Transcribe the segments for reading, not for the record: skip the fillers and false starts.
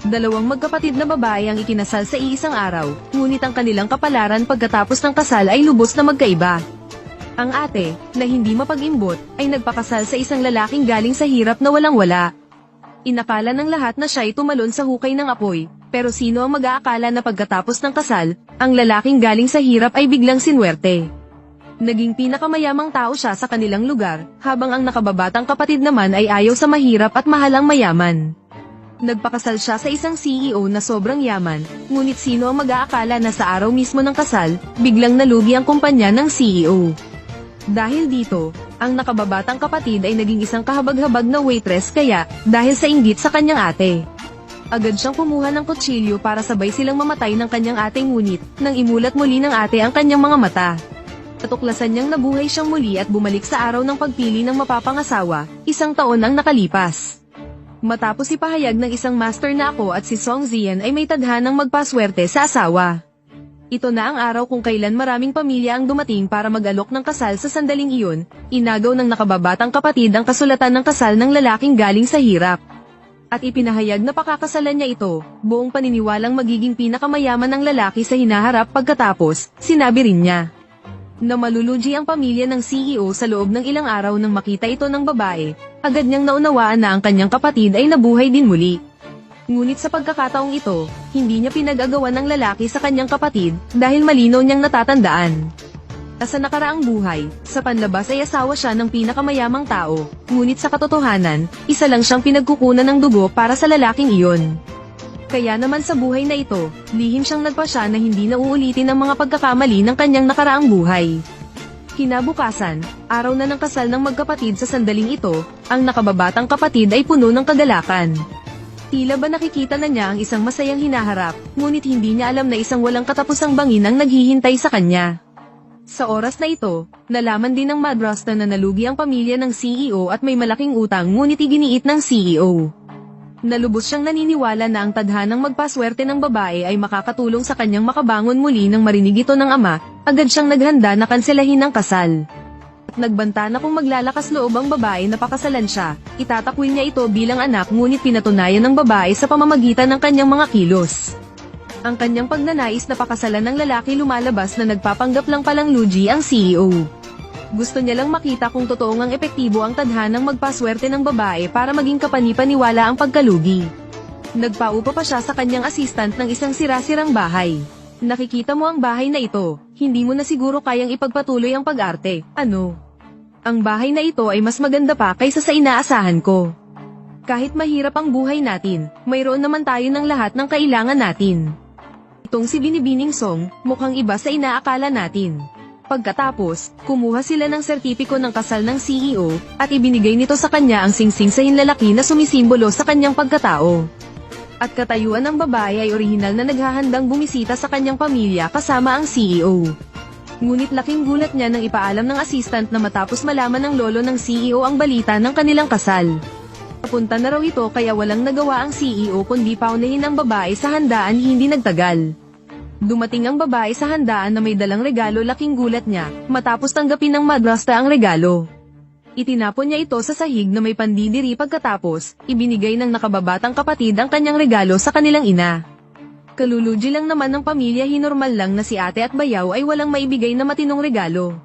Dalawang magkapatid na babae ang ikinasal sa iisang araw, ngunit ang kanilang kapalaran pagkatapos ng kasal ay lubos na magkaiba. Ang ate, na hindi mapag-imbot, ay nagpakasal sa isang lalaking galing sa hirap na walang-wala. Inakala ng lahat na siya'y tumalon sa hukay ng apoy, pero sino ang mag-aakala na pagkatapos ng kasal, ang lalaking galing sa hirap ay biglang sinwerte. Naging pinakamayamang tao siya sa kanilang lugar, habang ang nakababatang kapatid naman ay ayaw sa mahirap at mahalang mayaman. Nagpakasal siya sa isang CEO na sobrang yaman, ngunit sino ang mag-aakala na sa araw mismo ng kasal, biglang nalugi ang kumpanya ng CEO. Dahil dito, ang nakababatang kapatid ay naging isang kahabag-habag na waitress kaya, dahil sa inggit sa kanyang ate. Agad siyang kumuha ng kutsilyo para sabay silang mamatay ng kanyang ate ngunit, nang imulat muli ng ate ang kanyang mga mata. Natuklasan niyang nabuhay siyang muli at bumalik sa araw ng pagpili ng mapapangasawa, 1 taon ang nakalipas. Matapos ipahayag ng isang master na ako at si Song Zian ay may tadhanang magpaswerte sa asawa. Ito na ang araw kung kailan maraming pamilya ang dumating para mag-alok ng kasal sa sandaling iyon, inagaw ng nakababatang kapatid ang kasulatan ng kasal ng lalaking galing sa hirap. At ipinahayag na pakakasalan niya ito, buong paniniwalang magiging pinakamayaman ng lalaki sa hinaharap pagkatapos, sinabi rin niya na malulugi ang pamilya ng CEO sa loob ng ilang araw nang makita ito ng babae. Agad niyang naunawaan na ang kanyang kapatid ay nabuhay din muli. Ngunit sa pagkakataong ito, hindi niya pinag-agawan ng lalaki sa kanyang kapatid, dahil malinaw niyang natatandaan. Sa nakaraang buhay, sa panlabas ay asawa siya ng pinakamayamang tao, ngunit sa katotohanan, isa lang siyang pinagkukunan ng dugo para sa lalaking iyon. Kaya naman sa buhay na ito, lihim siyang nagpasya na hindi na uulitin ang mga pagkakamali ng kanyang nakaraang buhay. Kinabukasan, araw na ng kasal ng magkapatid sa sandaling ito, ang nakababatang kapatid ay puno ng kagalakan. Tila ba nakikita na niya ang isang masayang hinaharap, ngunit hindi niya alam na isang walang katapusang bangin ang naghihintay sa kanya. Sa oras na ito, nalaman din ng madrasta na nalugi ang pamilya ng CEO at may malaking utang ngunit iginiit ng CEO. Nalubos siyang naniniwala na ang tadhanang magpaswerte ng babae ay makakatulong sa kanyang makabangon muli nang marinig ito ng ama, agad siyang naghanda na kanselahin ang kasal. At nagbanta na kung maglalakas loob ang babae na pakasalan siya, itatakwil niya ito bilang anak ngunit pinatunayan ng babae sa pamamagitan ng kanyang mga kilos. Ang kanyang pagnanais na pakasalan ng lalaki lumalabas na nagpapanggap lang palang lugi ang CEO. Gusto niya lang makita kung totoong ang epektibo ang tadhanang magpaswerte ng babae para maging kapani-paniwala ang pagkalugi. Nagpaupa pa siya sa kanyang assistant ng isang sira-sirang bahay. Nakikita mo ang bahay na ito, hindi mo na siguro kayang ipagpatuloy ang pag-arte, ano? Ang bahay na ito ay mas maganda pa kaysa sa inaasahan ko. Kahit mahirap ang buhay natin, mayroon naman tayo ng lahat ng kailangan natin. Itong si Binibining Song, mukhang iba sa inaakala natin. Pagkatapos, kumuha sila ng sertipiko ng kasal ng CEO, at ibinigay nito sa kanya ang singsing sa hinlalaki na sumisimbolo sa kanyang pagkatao. At katayuan ng babae ay orihinal na naghahandang bumisita sa kanyang pamilya kasama ang CEO. Ngunit laking gulat niya nang ipaalam ng assistant na matapos malaman ng lolo ng CEO ang balita ng kanilang kasal. Papunta na raw ito kaya walang nagawa ang CEO kundi paunahin ang babae sa handaan hindi nagtagal. Dumating ang babae sa handaan na may dalang regalo laking gulat niya, matapos tanggapin ng madrasta ang regalo. Itinapon niya ito sa sahig na may pandidiri pagkatapos, ibinigay ng nakababatang kapatid ang kanyang regalo sa kanilang ina. Kaluluji lang naman ng pamilya hinormal lang na si ate at bayaw ay walang maibigay na matinong regalo.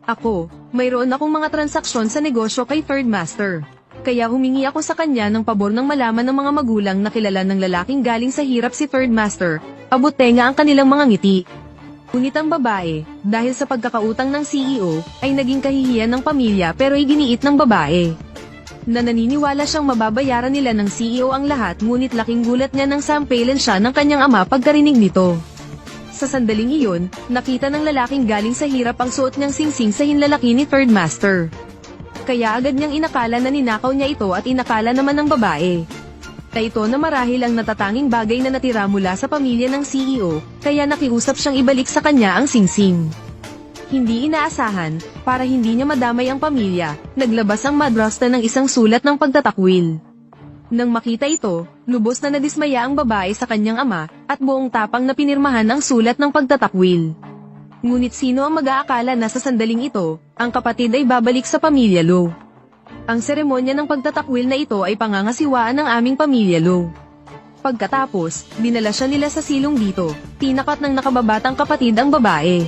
Ako, mayroon akong mga transaksyon sa negosyo kay Third Master. Kaya humingi ako sa kanya ng pabor ng malaman ng mga magulang na kilala ng lalaking galing sa hirap si Third Master. Abot tenga ang kanilang mga ngiti. Ngunit ang babae, dahil sa pagkakautang ng CEO, ay naging kahihiyan ng pamilya pero iginiit ng babae. Na naniniwala siyang mababayaran nila ng CEO ang lahat ngunit laking gulat niya nang sampailan siya ng kanyang ama pagkarinig nito. Sa sandaling iyon, nakita ng lalaking galing sa hirap ang suot niyang singsing sa hinlalaki ni Third Master. Kaya agad niyang inakala na ninakaw niya ito at inakala naman ng babae na ito na marahil ang natatanging bagay na natira mula sa pamilya ng CEO, kaya nakiusap siyang ibalik sa kanya ang singsing. Hindi inaasahan, para hindi niya madamay ang pamilya, naglabas ang madrasta ng isang sulat ng pagtatakwil. Nang makita ito, lubos na nadismaya ang babae sa kanyang ama, at buong tapang na pinirmahan ang sulat ng pagtatakwil. Ngunit sino ang mag-aakala na sa sandaling ito, ang kapatid ay babalik sa pamilya Lo. Ang seremonya ng pagtatakwil na ito ay pangangasiwaan ng aming pamilya Lo. Pagkatapos, dinala siya nila sa silong dito, tinakat ng nakababatang kapatid ang babae.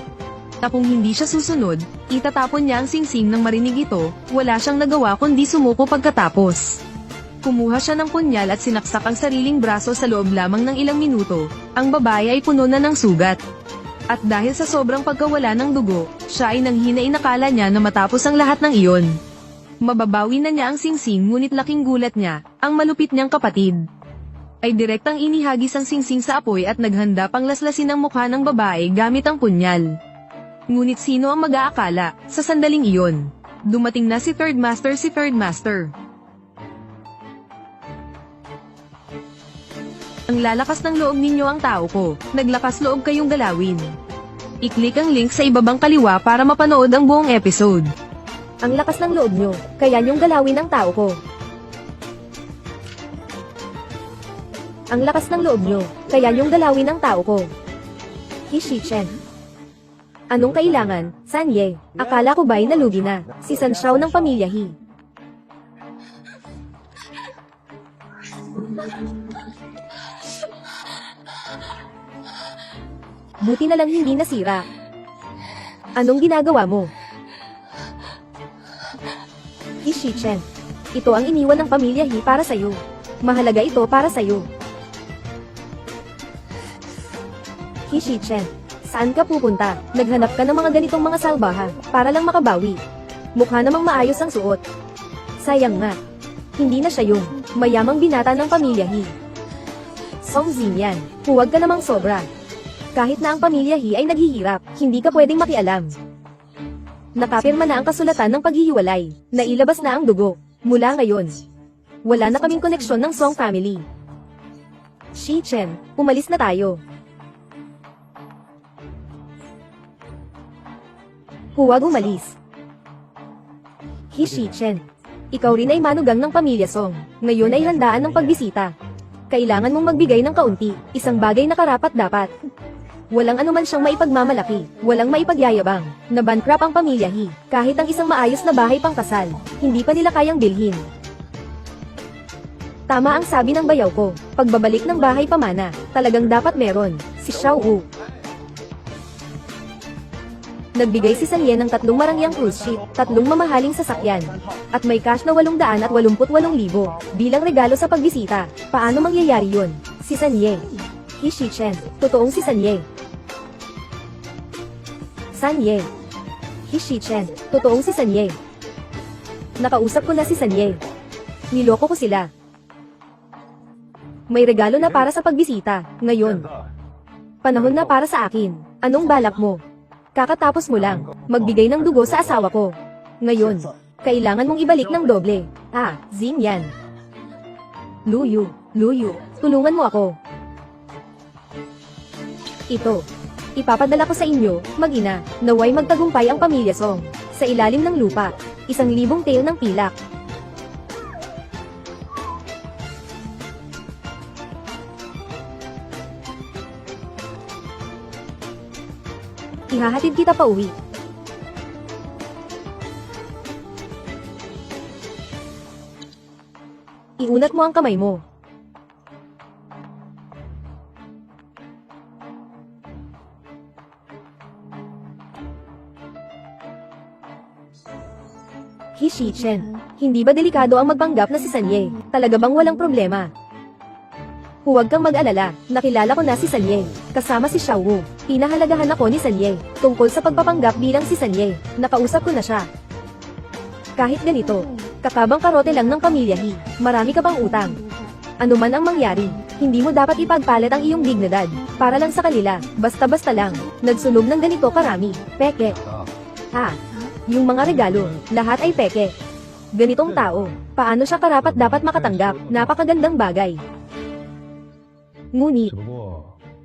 Na kung hindi siya susunod, itatapon niya ang singsing nang marinig ito, wala siyang nagawa kundi sumuko pagkatapos. Kumuha siya ng punyal at sinaksak ang sariling braso sa loob lamang ng ilang minuto, ang babae ay puno na ng sugat. At dahil sa sobrang pagkawala ng dugo, siya ay nanghina inakala niya na matapos ang lahat ng iyon. Mababawi na niya ang singsing ngunit laking gulat niya, ang malupit niyang kapatid ay direktang inihagis ang singsing sa apoy at naghanda pang laslasin ang mukha ng babae gamit ang punyal. Ngunit sino ang mag-aakala, sa sandaling iyon, dumating na si Third Master. Ang lalakas ng loob ninyo ang tao ko, naglakas loob kayong galawin. I-click ang link sa ibabang kaliwa para mapanood ang buong episode. Ang lakas ng loob nyo, kaya nyong galawin ang tao ko. Ang lakas ng loob nyo, kaya nyong galawin ang tao ko. Hishichen. Anong kailangan, Sanye? Akala ko ba'y nalugi na, si San Xiao ng pamilya He. Buti na lang hindi nasira. Anong ginagawa mo? Hishichen. Ito ang iniwan ng pamilya He para sa'yo. Mahalaga ito para sa'yo. Hishichen. Saan ka pupunta? Naghanap ka ng mga ganitong mga salbaha, para lang makabawi. Mukha namang maayos ang suot. Sayang nga. Hindi na siya yung mayamang binata ng pamilya He. Song Xinyan, huwag ka namang sobra. Kahit na ang pamilya He ay naghihirap, hindi ka pwedeng makialam. Nakapirma na ang kasulatan ng paghihiwalay, nailabas na ang dugo. Mula ngayon, wala na kaming koneksyon ng Song family. Shi Chen, umalis na tayo. Huwag umalis. Shi Chen, ikaw rin ay manugang ng pamilya Song. Ngayon ay handaan ng pagbisita. Kailangan mong magbigay ng kaunti, isang bagay na karapat-dapat. Walang anuman siyang maipagmamalaki, walang maipagyayabang, na bankrupt ang pamilya He. Kahit ang isang maayos na bahay pang kasal, hindi pa nila kayang bilhin. Tama ang sabi ng bayaw ko, pagbabalik ng bahay pamana, talagang dapat meron, si Xiao Wu. Nagbigay si Sanye ng 3 marangyang cruise ship, 3 mamahaling sasakyan, at may cash na 888,000 bilang regalo sa pagbisita. Paano mangyayari yun? Si Sanye. Hishichen, totoong si Sanye. Sanye. Hishichen, totoong si Sanye. Nakausap ko na si Sanye. Niloko ko sila. May regalo na para sa pagbisita, ngayon. Panahon na para sa akin. Anong balak mo? Kakatapos mo lang, magbigay ng dugo sa asawa ko. Ngayon, kailangan mong ibalik ng doble. Xinyan. Luyu, tulungan mo ako. Ito. Ipapadala ko sa inyo, mag-ina, naway magtagumpay ang pamilya Song. Sa ilalim ng lupa, 1,000 tail ng pilak. Ihahatid kita pa uwi. Iunat mo ang kamay mo. Hishichen, hindi ba delikado ang magpanggap na si Sanye? Talaga bang walang problema? Huwag kang mag-alala, nakilala ko na si Sanye, kasama si Xiao Wu. Pinahalagahan ako ni Sanye, tungkol sa pagpapanggap bilang si Sanye, nakausap ko na siya. Kahit ganito, kakabang karote lang ng pamilya He, marami ka pang utang. Ano man ang mangyari, hindi mo dapat ipagpalit ang iyong dignidad, para lang sa kanila, basta-basta lang, nagsunog ng ganito karami, peke. Yung mga regalo, lahat ay peke. Ganitong tao, paano siya karapat dapat makatanggap, napakagandang bagay. Ngunit,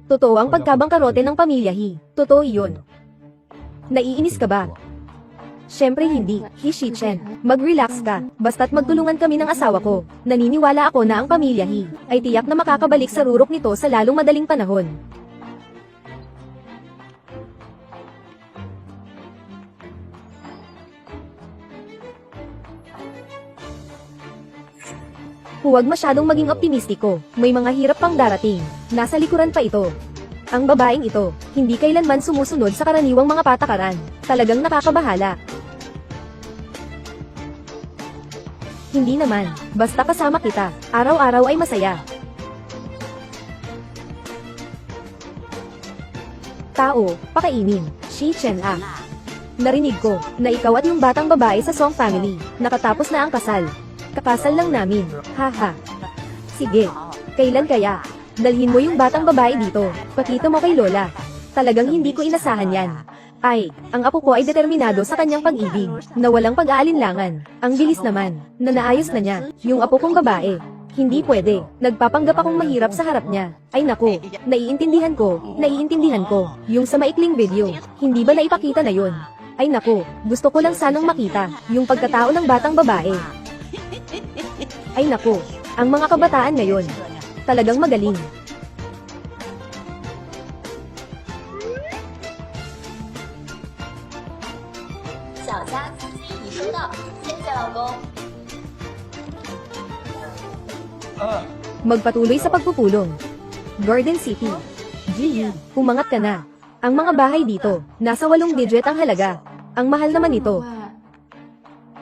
totoo ang pagkabangkarote ng pamilya He. Totoo iyon. Naiinis ka ba? Siyempre hindi, Hishichen. Mag-relax ka, basta't magtulungan kami ng asawa ko. Naniniwala ako na ang pamilya He ay tiyak na makakabalik sa rurok nito sa lalong madaling panahon. Huwag masyadong maging optimistiko, may mga hirap pang darating. Nasa likuran pa ito. Ang babaeng ito, hindi kailanman sumusunod sa karaniwang mga patakaran. Talagang nakakabahala. Hindi naman, basta kasama kita, araw-araw ay masaya. Tao, pakainin, Shi Chen-a. Narinig ko, na ikaw at yung batang babae sa Song family, nakatapos na ang kasal. Kakasal lang namin, haha. Sige, kailan kaya? Dalhin mo yung batang babae dito, pakita mo kay Lola. Talagang hindi ko inasahan yan. Ay, ang apo ko ay determinado sa kanyang pag-ibig, na walang pag-aalinlangan. Ang bilis naman, na naayos na niya, yung apo kong babae. Hindi pwede, nagpapanggap akong mahirap sa harap niya. Ay naku, naiintindihan ko, yung sa maikling video, hindi ba naipakita na yun? Ay naku, gusto ko lang sanang makita, yung pagkatao ng batang babae. Ay naku, ang mga kabataan ngayon, talagang magaling. Magpatuloy sa pagpupulong. Garden City. Gee, umangat ka na. Ang mga bahay dito, nasa 8 digit ang halaga. Ang mahal naman ito.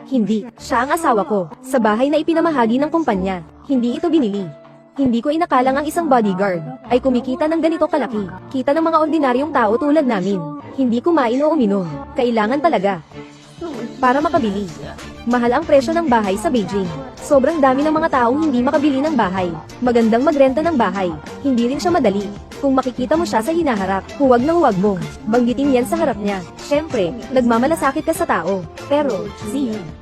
Hindi, siya ang asawa ko, sa bahay na ipinamahagi ng kumpanya. Hindi ito binili. Hindi ko inakalang ang isang bodyguard ay kumikita ng ganito kalaki. Kita ng mga ordinaryong tao tulad namin. Hindi kumain o uminom. Kailangan talaga. Para makabili. Mahal ang presyo ng bahay sa Beijing. Sobrang dami ng mga taong hindi makabili ng bahay. Magandang magrenta ng bahay. Hindi rin siya madali. Kung makikita mo siya sa hinaharap, huwag na huwag mong banggitin yan sa harap niya. Siyempre, nagmamalasakit ka sa tao. Pero,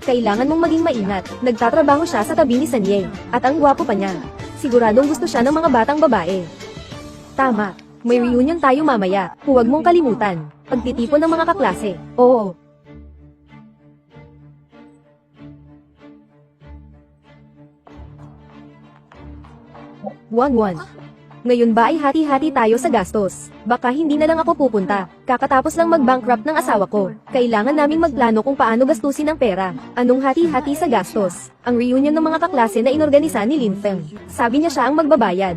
kailangan mong maging maingat. Nagtatrabaho siya sa tabi ni Sanye. At ang gwapo pa niya. Siguradong gusto siya ng mga batang babae. Tama. May reunion tayo mamaya. Huwag mong kalimutan. Pagtitipon ng mga kaklase. Oo. One. Ngayon ba ay hati-hati tayo sa gastos? Baka hindi na lang ako pupunta. Kakatapos lang mag-bankrupt ng asawa ko. Kailangan naming magplano kung paano gastusin ang pera. Anong hati-hati sa gastos? Ang reunion ng mga kaklase na inorganisa ni Lin Feng. Sabi niya siya ang magbabayad.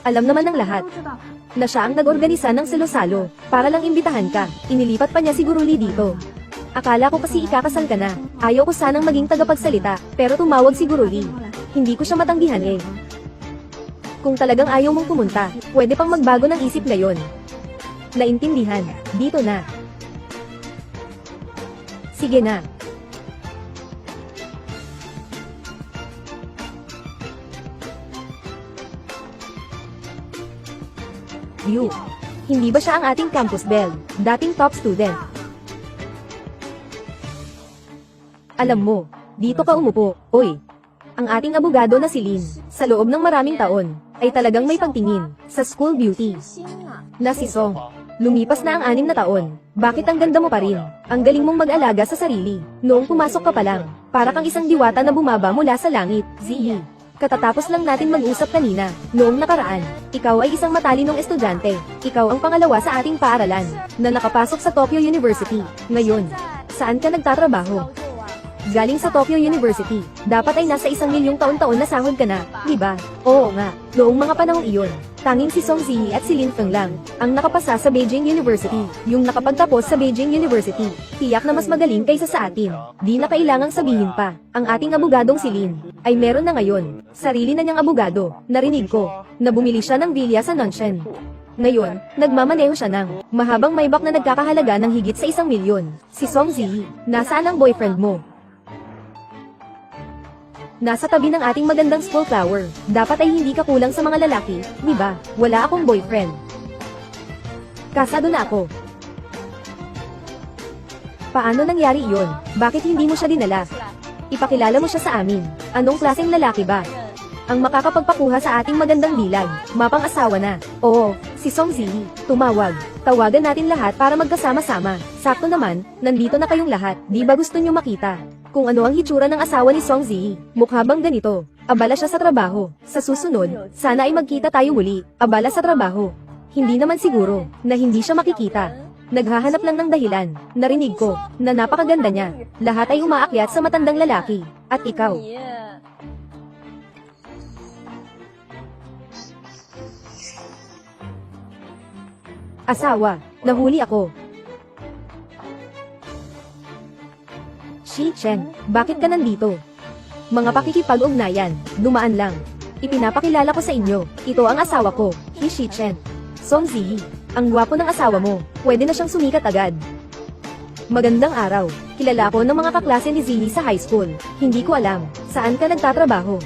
Alam naman ng lahat na siya ang nag-organisa ng salo-salo. Para lang imbitahan ka. Inilipat pa niya si Guruli dito. Akala ko kasi ikakasal ka na. Ayaw ko sanang maging tagapagsalita, pero tumawag si Guruli. Hindi ko siya matanggihan eh. Kung talagang ayaw mong pumunta, pwede pang magbago ng isip ngayon. Naintindihan, dito na. Sige na. Yu, hindi ba siya ang ating campus belle, dating top student? Alam mo, dito ka umupo, oy. Ang ating abogado na si Lin, sa loob ng maraming taon, ay talagang may pagtingin sa school beauty. Na si Song, lumipas na ang 6 na taon, bakit ang ganda mo pa rin? Ang galing mong mag-alaga sa sarili, noong pumasok ka pa lang, para kang isang diwata na bumaba mula sa langit, Ziyi. Katatapos lang natin mag-usap kanina, noong nakaraan, ikaw ay isang matalinong estudyante, ikaw ang pangalawa sa ating paaralan, na nakapasok sa Tokyo University. Ngayon, saan ka nagtatrabaho? Galing sa Tokyo University, dapat ay nasa 1 milyong taon-taon na sahod ka na, di ba? Oo nga, noong mga panahong iyon, tanging si Song Ziyi at si Lin Feng lang, ang nakapasa sa Beijing University, yung nakapagtapos sa Beijing University, tiyak na mas magaling kaysa sa atin. Di na kailangang sabihin pa, ang ating abogadong si Lin, ay meron na ngayon, sarili na niyang abogado, narinig ko, na bumili siya ng bilya sa Nanshan. Ngayon, nagmamaneho siya ng mahabang Maybach na nagkakahalaga ng higit sa 1 milyon. Si Song Ziyi, nasaan ang boyfriend mo? Nasa tabi ng ating magandang school flower. Dapat ay hindi ka kulang sa mga lalaki, di ba? Wala akong boyfriend. Kasado na ako. Paano nangyari iyon? Bakit hindi mo siya dinala? Ipakilala mo siya sa amin. Anong klaseng lalaki ba? Ang makakapagpakuha sa ating magandang dilag, mapang-asawa na. Oo, si Song Ziyi, tumawag. Tawagan natin lahat para magkasama-sama. Sakto naman, nandito na kayong lahat. Di ba gusto nyo makita kung ano ang hitsura ng asawa ni Song Ziyi? Mukha bang ganito? Abala siya sa trabaho. Sa susunod, sana ay magkita tayo muli. Abala sa trabaho. Hindi naman siguro na hindi siya makikita. Naghahanap lang ng dahilan. Narinig ko na napakaganda niya. Lahat ay umaakyat sa matandang lalaki. At ikaw? Asawa, nahuli ako. Shi Chen, bakit ka nandito? Mga pakikipag-ugnayan, dumaan lang. Ipinapakilala ko sa inyo, ito ang asawa ko, Shi Chen. Song Ziyi, ang gwapo ng asawa mo, pwede na siyang sumikat agad. Magandang araw, kilala ko ng mga kaklase ni Ziyi sa high school. Hindi ko alam, saan ka nagtatrabaho?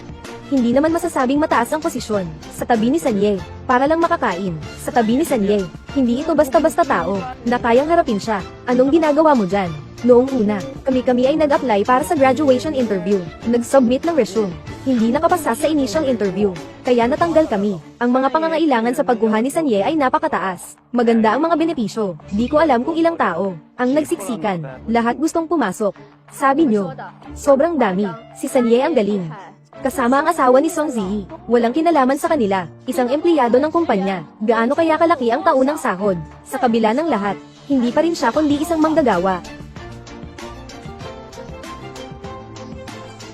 Hindi naman masasabing mataas ang posisyon. Sa tabi ni Sanye, para lang makakain. Sa tabi ni Sanye, hindi ito basta-basta tao, na kayang harapin siya. Anong ginagawa mo dyan? Noong una, kami ay nag-apply para sa graduation interview. Nag-submit ng resume. Hindi nakapasa sa initial interview. Kaya natanggal kami. Ang mga pangangailangan sa pagkuha ni Sanye ay napakataas. Maganda ang mga benepisyo. Di ko alam kung ilang tao ang nagsiksikan. Lahat gustong pumasok. Sabi nyo, sobrang dami. Si Sanye ang galing. Kasama ang asawa ni Song Ziyi. Walang kinalaman sa kanila. Isang empleyado ng kumpanya. Gaano kaya kalaki ang taunang sahod? Sa kabila ng lahat, hindi pa rin siya kundi isang manggagawa.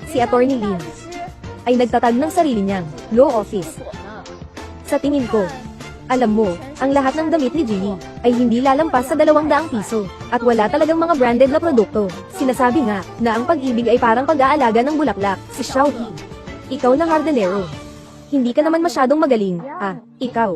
Si Attorney Lin ay nagtatag ng sarili niyang law office. Sa tingin ko, alam mo, ang lahat ng damit ni Jimmy ay hindi lalampas sa 200 piso at wala talagang mga branded na produkto. Sinasabi nga na ang pag-ibig ay parang pag-aalaga ng bulaklak. Si Xiao He, ikaw na hardinero. Hindi ka naman masyadong magaling, ikaw.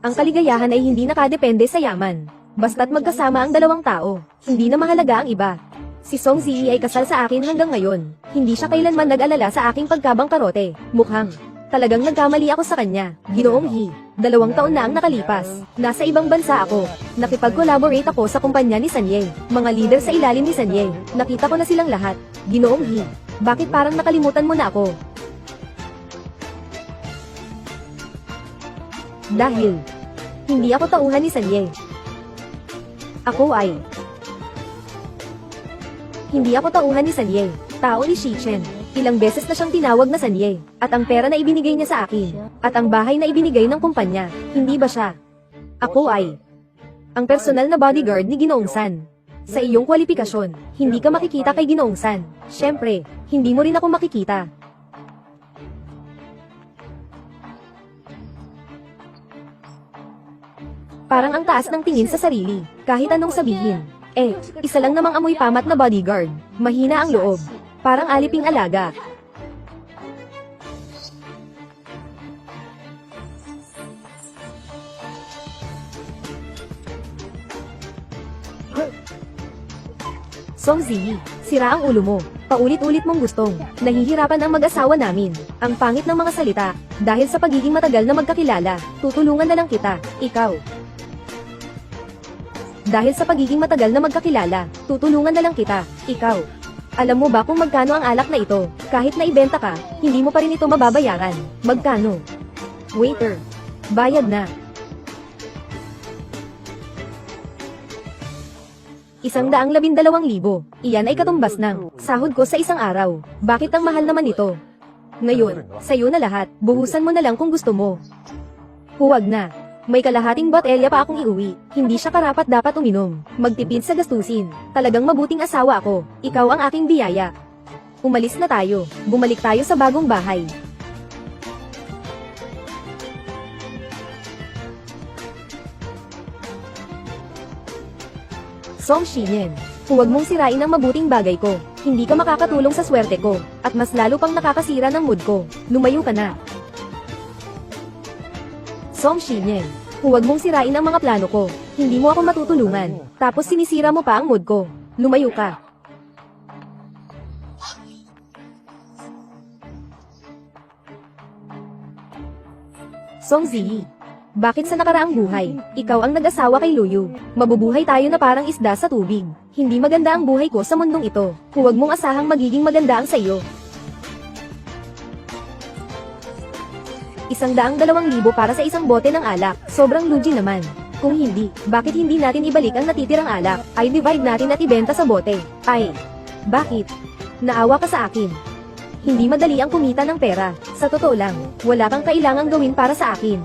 Ang kaligayahan ay hindi nakadepende sa yaman. Basta't magkasama ang dalawang tao, hindi na mahalaga ang iba. Si Song Ziyi ay kasal sa akin hanggang ngayon. Hindi siya kailanman nag-alala sa aking pagkabangkarote. Mukhang talagang nagkamali ako sa kanya. Ginoong He, 2 taon na ang nakalipas. Nasa ibang bansa ako. Nakipag-collaborate ako sa kumpanya ni Sanye. Mga leader sa ilalim ni Sanye. Nakita ko na silang lahat. Ginoong He, bakit parang nakalimutan mo na ako? Dahil hindi ako tauhan ni Sanye. Ako ay hindi ako tauhan ni Sanye, tao ni Shi Chen. Ilang beses na siyang tinawag na Sanye, at ang pera na ibinigay niya sa akin, at ang bahay na ibinigay ng kumpanya, hindi ba siya? Ako ay ang personal na bodyguard ni Ginoong San. Sa iyong kwalifikasyon, hindi ka makikita kay Ginoong San. Siyempre, hindi mo rin ako makikita. Parang ang taas ng tingin sa sarili, kahit anong sabihin. Isa lang namang amoy pamat na bodyguard. Mahina ang loob. Parang aliping alaga. Song Ziyi, sira ang ulo mo. Paulit-ulit mong gustong. Nahihirapan ang mag-asawa namin. Ang pangit ng mga salita. Dahil sa pagiging matagal na magkakilala, tutulungan na lang kita. Ikaw. Dahil sa pagiging matagal na magkakilala, tutulungan na lang kita. Ikaw. Alam mo ba kung magkano ang alak na ito? Kahit na ibenta ka, hindi mo pa rin ito mababayaran. Magkano? Waiter. Bayad na. 112,000. Iyan ay katumbas ng sahod ko sa isang araw. Bakit ang mahal naman ito? Ngayon, sa'yo na lahat. Buhusan mo na lang kung gusto mo. Huwag na. May kalahating botelya pa akong iuwi. Hindi siya karapat dapat uminom. Magtipid sa gastusin. Talagang mabuting asawa ako. Ikaw ang aking biyaya. Umalis na tayo. Bumalik tayo sa bagong bahay. Song Shiyen, huwag mong sirain ang mabuting bagay ko. Hindi ka makakatulong sa swerte ko. At mas lalo pang nakakasira ng mood ko. Lumayo ka na. Song Shiyen, huwag mong sirain ang mga plano ko. Hindi mo ako matutulungan. Tapos sinisira mo pa ang mood ko. Lumayo ka. Song Ziyi, bakit sa nakaraang buhay, ikaw ang nag-asawa kay Luyu? Mabubuhay tayo na parang isda sa tubig. Hindi maganda ang buhay ko sa mundong ito. Huwag mong asahang magiging maganda ang sayo. 102,000 para sa isang bote ng alak. Sobrang lugi naman. Kung hindi, bakit hindi natin ibalik ang natitirang alak? Ay divide natin at ibenta sa bote. Ay, bakit? Naawa ka sa akin. Hindi madali ang kumita ng pera. Sa totoo lang, wala kang kailangang gawin para sa akin.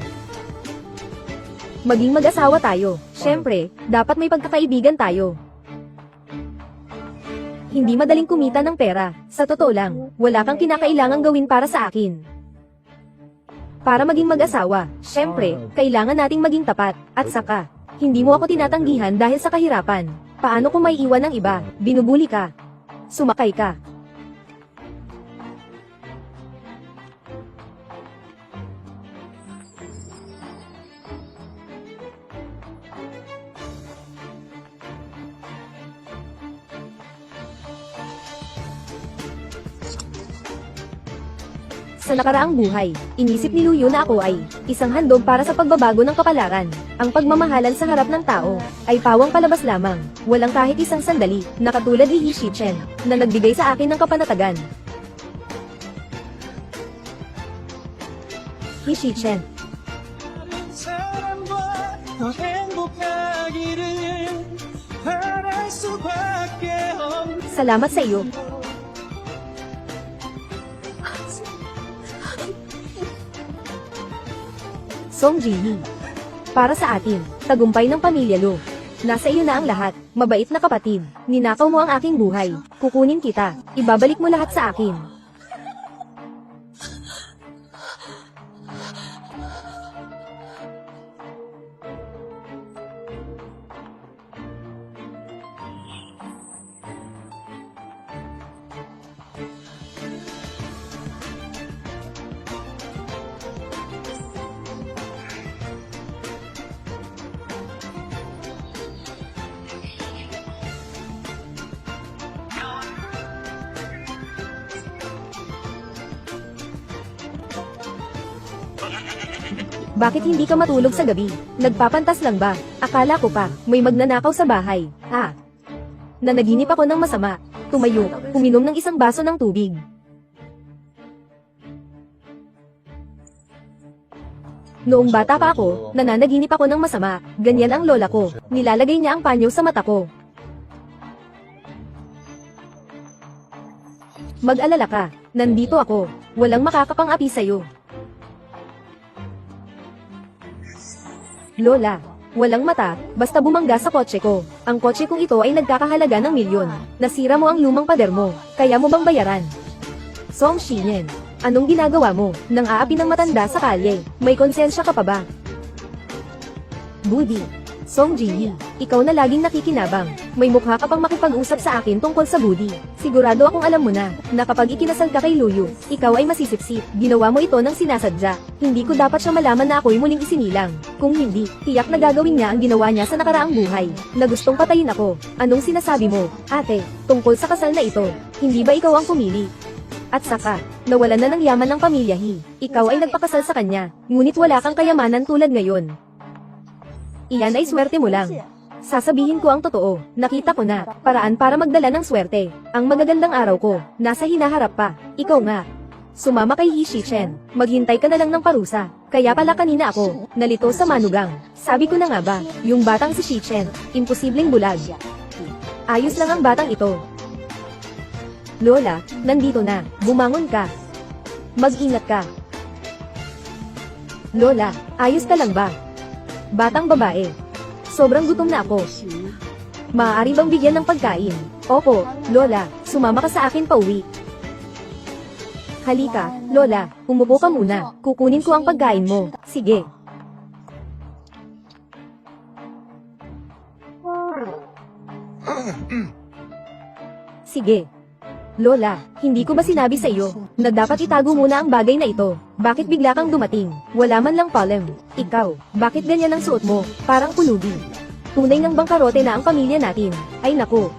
Maging mag-asawa tayo. Siyempre, dapat may pagkakaibigan tayo. Hindi madaling kumita ng pera. Sa totoo lang, wala kang kinakailangang gawin para sa akin. Para maging mag-asawa, syempre, kailangan nating maging tapat. At saka, hindi mo ako tinatanggihan dahil sa kahirapan. Paano kung may iwan ng iba? Binubuli ka. Sumakay ka. Sa nakaraang buhay, inisip ni Luyo na ako ay isang handog para sa pagbabago ng kapalaran. Ang pagmamahalan sa harap ng tao ay pawang palabas lamang, walang kahit isang sandali, na katulad ni Hishichen, na nagbigay sa akin ng kapanatagan. Hishichen. 사람과 더 행복하기를 바랄 수밖에 없는 Salamat sa iyo. Song Ji-hee. Para sa atin, tagumpay ng pamilya Lo. Nasa iyo na ang lahat, mabait na kapatid. Ninakaw mo ang aking buhay. Kukunin kita. Ibabalik mo lahat sa akin. Bakit hindi ka matulog sa gabi? Nagpapantas lang ba? Akala ko pa, may magnanakaw sa bahay. Ha? Nanaginip ako ng masama. Tumayo, uminom ng isang baso ng tubig. Noong bata pa ako, nananaginip ako ng masama. Ganyan ang lola ko. Nilalagay niya ang panyo sa mata ko. Mag-alala ka. Nandito ako. Walang makakapang-api sa'yo. Lola, walang mata, basta bumangga sa kotse ko. Ang kotse kong ito ay nagkakahalaga ng milyon. Nasira mo ang lumang pader mo, kaya mo bang bayaran? Song Shiyen, anong ginagawa mo? Nang aapi ng matanda sa kalye, may konsensya ka pa ba? Budi, Song Ji-hee, ikaw na laging nakikinabang. May mukha ka pang makipag-usap sa akin tungkol sa Budi. Sigurado akong alam mo na kapag ikinasal ka kay Luyo, ikaw ay masisipsip. Ginawa mo ito ng sinasadya. Hindi ko dapat siya malaman na ako'y muling isinilang. Kung hindi, tiyak na gagawin niya ang ginawa niya sa nakaraang buhay, na gustong patayin ako. Anong sinasabi mo, ate, tungkol sa kasal na ito? Hindi ba ikaw ang pumili? At saka, nawalan na ng yaman ng pamilya Ikaw ay nagpakasal sa kanya, ngunit wala kang kayamanan tulad ngayon. Iyan ay swerte mo lang. Sasabihin ko ang totoo, nakita ko na, paraan para magdala ng swerte. Ang magagandang araw ko, nasa hinaharap pa. Ikaw nga. Sumama kay Hishichen, maghintay ka na lang ng parusa. Kaya pala kanina ako, nalito sa manugang. Sabi ko na nga ba, yung batang si Shichen, imposibleng bulag. Ayos lang ang batang ito. Lola, nandito na, bumangon ka. Mag-ingat ka. Lola, ayos ka lang ba? Batang babae. Sobrang gutom na ako. Maaari bang bigyan ng pagkain? Opo, Lola, sumama ka sa akin pauwi. Halika, Lola, umupo ka muna. Kukunin ko ang pagkain mo. Sige. Sige. Lola, hindi ko ba sinabi sa iyo na dapat itago muna ang bagay na ito? Bakit bigla kang dumating? Wala man lang palem. Ikaw, bakit ganyan ang suot mo? Parang kulubi. Tunay ng bangkarote na ang pamilya natin. Ay naku.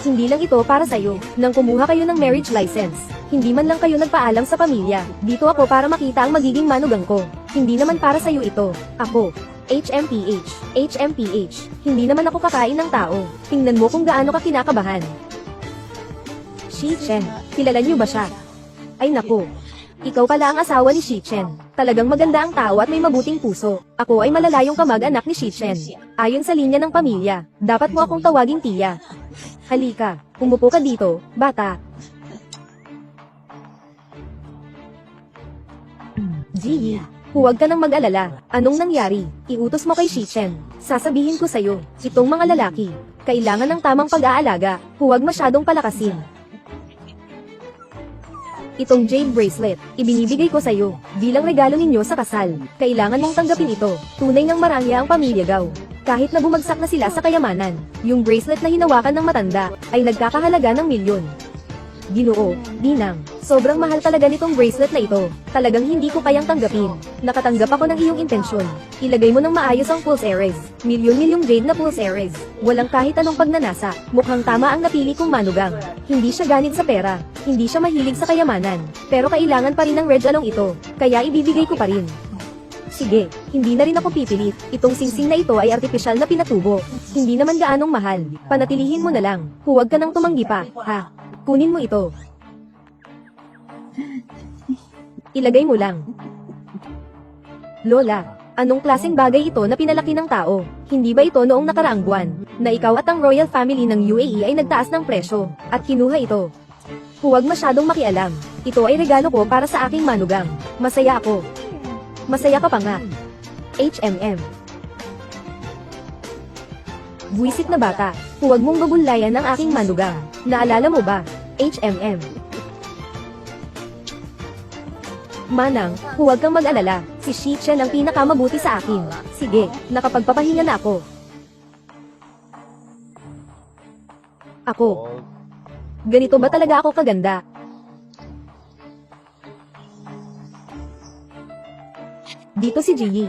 Hindi lang ito para sa iyo. Nang kumuha kayo ng marriage license, hindi man lang kayo nagpaalam sa pamilya. Dito ako para makita ang magiging manugang ko. Hindi naman para sa iyo ito. Ako. HMPH. HMPH. Hindi naman ako kakain ng tao. Tingnan mo kung gaano ka kinakabahan. Shichen, kilala niyo ba siya? Ay naku. Ikaw pala ang asawa ni Shichen. Talagang maganda ang tao at may mabuting puso. Ako ay malalayong kamag-anak ni Shichen. Ayon sa linya ng pamilya, dapat mo akong tawaging tiya. Halika, umupo ka dito, bata. Ji, huwag ka nang mag-alala. Anong nangyari? Iutos mo kay Shichen. Sasabihin ko sa'yo, itong mga lalaki, Kailangan ng tamang pag-aalaga, huwag masyadong palakasin. Itong jade bracelet, ibinibigay ko sa'yo, bilang regalo ninyo sa kasal. Kailangan mong tanggapin ito, tunay ng marangya ang pamilya Gao. Kahit na bumagsak na sila sa kayamanan, yung bracelet na hinawakan ng matanda, ay nagkakahalaga ng milyon. Ginoo, Ninang, sobrang mahal talaga nitong bracelet na ito. Talagang hindi ko kayang tanggapin. Nakatanggap ako ng iyong intensyon. Ilagay mo ng maayos ang pulseres. Milyon-milyong jade na pulseres. Walang kahit anong pagnanasa. Mukhang tama ang napili kong manugang. Hindi siya ganit sa pera. Hindi siya mahilig sa kayamanan. Pero kailangan pa rin ng red along ito. Kaya ibibigay ko pa rin. Sige, hindi na rin ako pipilit. Itong singsing na ito ay artipisyal na pinatubo. Hindi naman gaanong mahal. Panatilihin mo na lang. Huwag ka nang tumanggi pa, ha? Kunin mo ito. Ilagay mo lang. Lola, anong klaseng bagay ito na pinalaki ng tao? Hindi ba ito noong nakaraang buwan, na ikaw at ang royal family ng UAE ay nagtaas ng presyo, at kinuha ito? Huwag masyadong makialam. Ito ay regalo ko para sa aking manugang. Masaya ako. Masaya ka pa nga. HMM. Buwisit na bata, huwag mong babunlayan ng aking manugang. Naalala mo ba? HMM. Manang, huwag kang mag-alala. Si Shichen ang pinakamabuti sa akin. Sige, nakapagpapahinga na ako. Ako. Ganito ba talaga ako kaganda? Dito si Ji.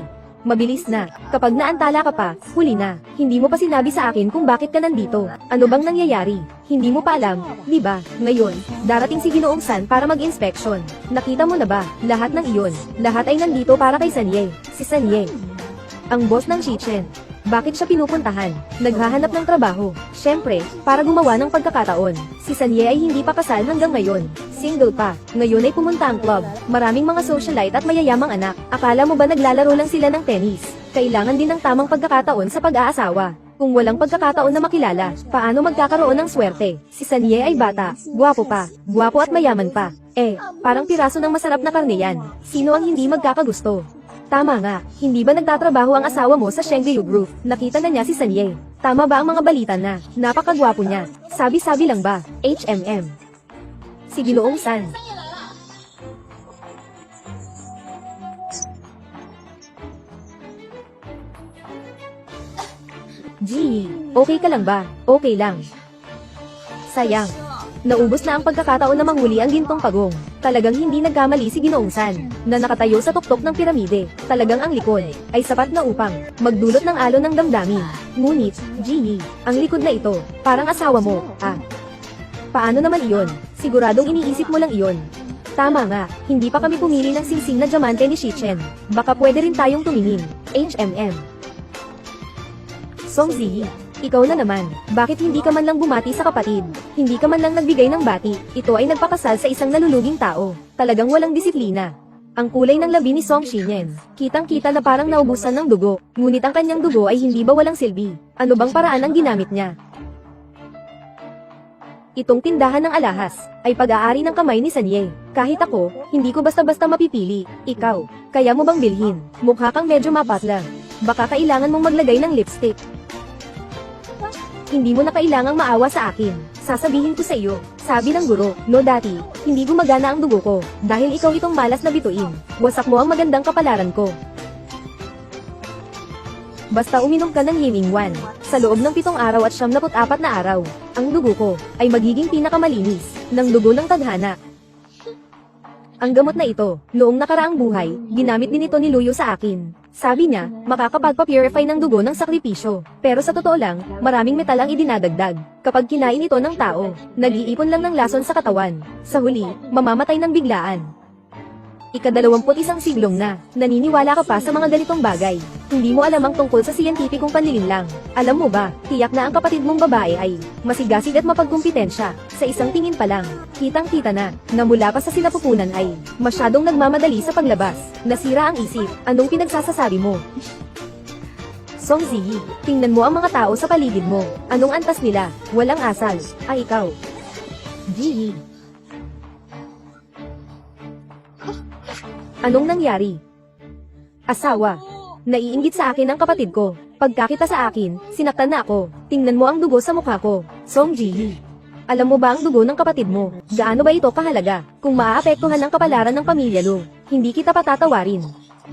Mabilis na. Kapag naantala ka pa, huli na. Hindi mo pa sinabi sa akin kung bakit ka nandito. Ano bang nangyayari? Hindi mo pa alam, di ba? Ngayon, darating si Ginoong San para mag-inspection. Nakita mo na ba? Lahat ng iyon. Lahat ay nandito para kay Sanye. Si Sanye. Ang boss ng Shichen. Bakit siya pinupuntahan? Naghahanap ng trabaho. Siyempre, para gumawa ng pagkakataon. Si Sanye ay hindi pa kasal hanggang ngayon. Single pa. Ngayon ay pumunta ang club. Maraming mga socialite at mayayamang anak. Akala mo ba naglalaro lang sila ng tennis? Kailangan din ng tamang pagkakataon sa pag-aasawa. Kung walang pagkakataon na makilala, paano magkakaroon ng swerte? Si Sanye ay bata, gwapo pa, gwapo at mayaman pa. Parang piraso ng masarap na karne yan. Sino ang hindi magkakagusto? Tama nga, hindi ba nagtatrabaho ang asawa mo sa Shengyu Group? Nakita na niya si Sanye. Tama ba ang mga balita na, napakagwapo niya? Sabi-sabi lang ba? HMM. Si Ginoong San. Gee, okay ka lang ba? Okay lang. Sayang. Naubos na ang pagkakataon na manghuli ang gintong pagong. Talagang hindi nagkamali si Ginoong San, na nakatayo sa tuktok ng piramide. Talagang ang likod ay sapat na upang magdulot ng alon ng damdamin. Ngunit, Gee, ang likod na ito, parang asawa mo, Paano naman iyon? Siguradong iniisip mo lang iyon. Tama nga, hindi pa kami pumili ng singsing na diamante ni Shichen. Baka pwede rin tayong tumingin. HMM. Song Ziyi, ikaw na naman. Bakit hindi ka man lang bumati sa kapatid? Hindi ka man lang nagbigay ng bati. Ito ay nagpakasal sa isang naluluging tao. Talagang walang disiplina. Ang kulay ng labi ni Song Shinen. Kitang-kita na parang naubusan ng dugo. Ngunit ang kanyang dugo ay hindi ba walang silbi? Ano bang paraan ang ginamit niya? Itong tindahan ng alahas ay pag-aari ng kamay ni Sanye. Kahit ako, hindi ko basta-basta mapipili. Ikaw, kaya mo bang bilhin? Mukha kang medyo mapatla. Baka kailangan mong maglagay ng lipstick. Hindi mo na kailangang maawa sa akin. Sasabihin ko sa iyo, sabi ng guro, no dati, hindi gumagana ang dugo ko, dahil ikaw itong malas na bituin. Wasak mo ang magandang kapalaran ko. Basta uminom ka ng Himingwan, sa loob ng 7 araw at 74 na araw, ang dugo ko ay magiging pinakamalinis ng dugo ng tadhana. Ang gamot na ito, noong nakaraang buhay, ginamit din ito ni Luyo sa akin. Sabi niya, makakapagpa-purify ng dugo ng sakripisyo. Pero sa totoo lang, maraming metal ang idinadagdag. Kapag kinain ito ng tao, nag-iipon lang ng lason sa katawan. Sa huli, mamamatay ng biglaan. Ika-21 siglong na, naniniwala ka pa sa mga ganitong bagay. Hindi mo alam ang tungkol sa siyentipikong panlilinlang. Alam mo ba, tiyak na ang kapatid mong babae ay masigasig at mapagkumpitensya. Sa isang tingin pa lang, kitang-kita na mula pa sa sinapupunan ay masyadong nagmamadali sa paglabas. Nasira ang isip. Anong pinagsasasabi mo? Song Ziyi, tingnan mo ang mga tao sa paligid mo. Anong antas nila? Walang asal. Ay ikaw. Ji. Anong nangyari? Asawa. Naiinggit sa akin ang kapatid ko. Pagkakita sa akin, sinaktan na ako. Tingnan mo ang dugo sa mukha ko. Song Ji. Alam mo ba ang dugo ng kapatid mo? Gaano ba ito kahalaga? Kung maaapektuhan ang kapalaran ng pamilya Lu, hindi kita patatawarin.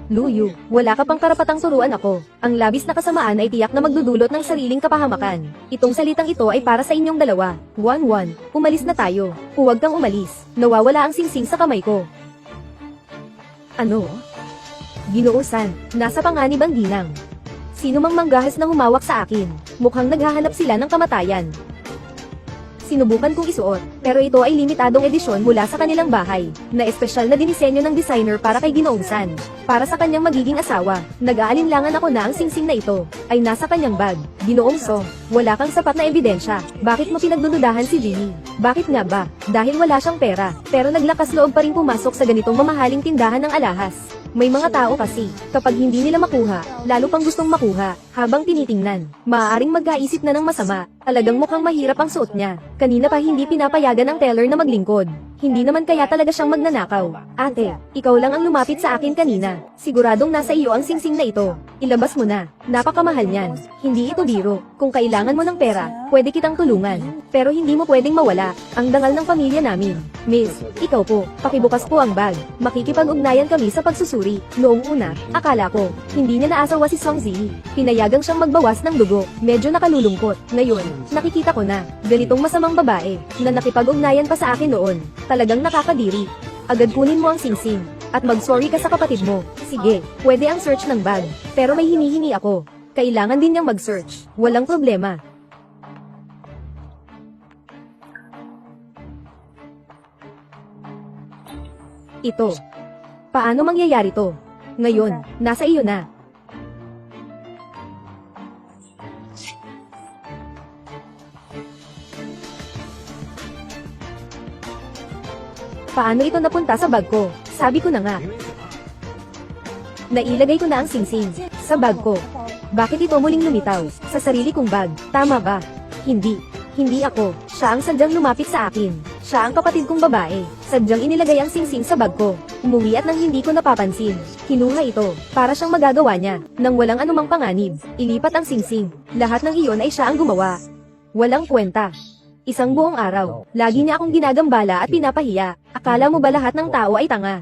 Luyu, wala ka pang karapatang turuan ako. Ang labis na kasamaan ay tiyak na magdudulot ng sariling kapahamakan. Itong salitang ito ay para sa inyong dalawa. 1-1, umalis na tayo. Huwag kang umalis. Nawawala ang singsing sa kamay ko. Ano? Ginoosan, nasa panganib ang ginang. Sino mang manggahas na humawak sa akin, mukhang naghahanap sila ng kamatayan. Sinubukan kong isuot, pero ito ay limitadong edisyon mula sa kanilang bahay, na espesyal na dinisenyo ng designer para kay Ginoong-san. Para sa kanyang magiging asawa, nag-aalinlangan ako na ang singsing na ito ay nasa kanyang bag. Ginoong Song, wala kang sapat na ebidensya. Bakit mo pinagdududahan si Jimmy? Bakit nga ba? Dahil wala siyang pera, pero naglakas loob pa rin pumasok sa ganitong mamahaling tindahan ng alahas. May mga tao kasi, kapag hindi nila makuha, lalo pang gustong makuha, habang tinitingnan, maaaring magkaisip na ng masama. Talagang mukhang mahirap ang suot niya. Kanina pa hindi pinapayagan ng teller na maglingkod. Hindi naman kaya talaga siyang magnanakaw. Ate, ikaw lang ang lumapit sa akin kanina. Siguradong nasa iyo ang singsing na ito. Ilabas mo na. Napakamahal niyan. Hindi ito biro. Kung kailangan mo ng pera, pwede kitang tulungan. Pero hindi mo pwedeng mawala ang dangal ng pamilya namin. Miss, ikaw po, pakibukas po ang bag. Makikipag-ugnayan kami sa pagsusuri. Noong una, akala ko, hindi niya naasawa si Song Zi. Pinayagang siyang magbawas ng dugo. Medyo nakalulungkot. Ngayon, nakikita ko na, ganitong masamang babae, na nakipag-ugnayan pa sa akin noon. Talagang nakakadiri. Agad kunin mo ang singsing, at mag-sorry ka sa kapatid mo. Sige, pwede ang search ng bag, pero may hinihingi ako. Kailangan din niyang mag-search. Walang problema. Ito. Paano mangyayari to? Ngayon, nasa iyo na. Paano ito napunta sa bag ko? Sabi ko na nga. Nailagay ko na ang singsing sa bag ko. Bakit ito muling lumitaw sa sarili kong bag? Tama ba? Hindi. Hindi ako. Siya ang sadyang lumapit sa akin. Siya ang kapatid kong babae. Sadyang inilagay ang singsing sa bag ko. Umuwi at nang hindi ko napapansin. Kinuha ito para siyang magagawa niya nang walang anumang panganib. Ilipat ang singsing. Lahat ng iyon ay siya ang gumawa. Walang kwenta. Isang buong araw, lagi niya akong ginagambala at pinapahiya. Akala mo ba lahat ng tao ay tanga?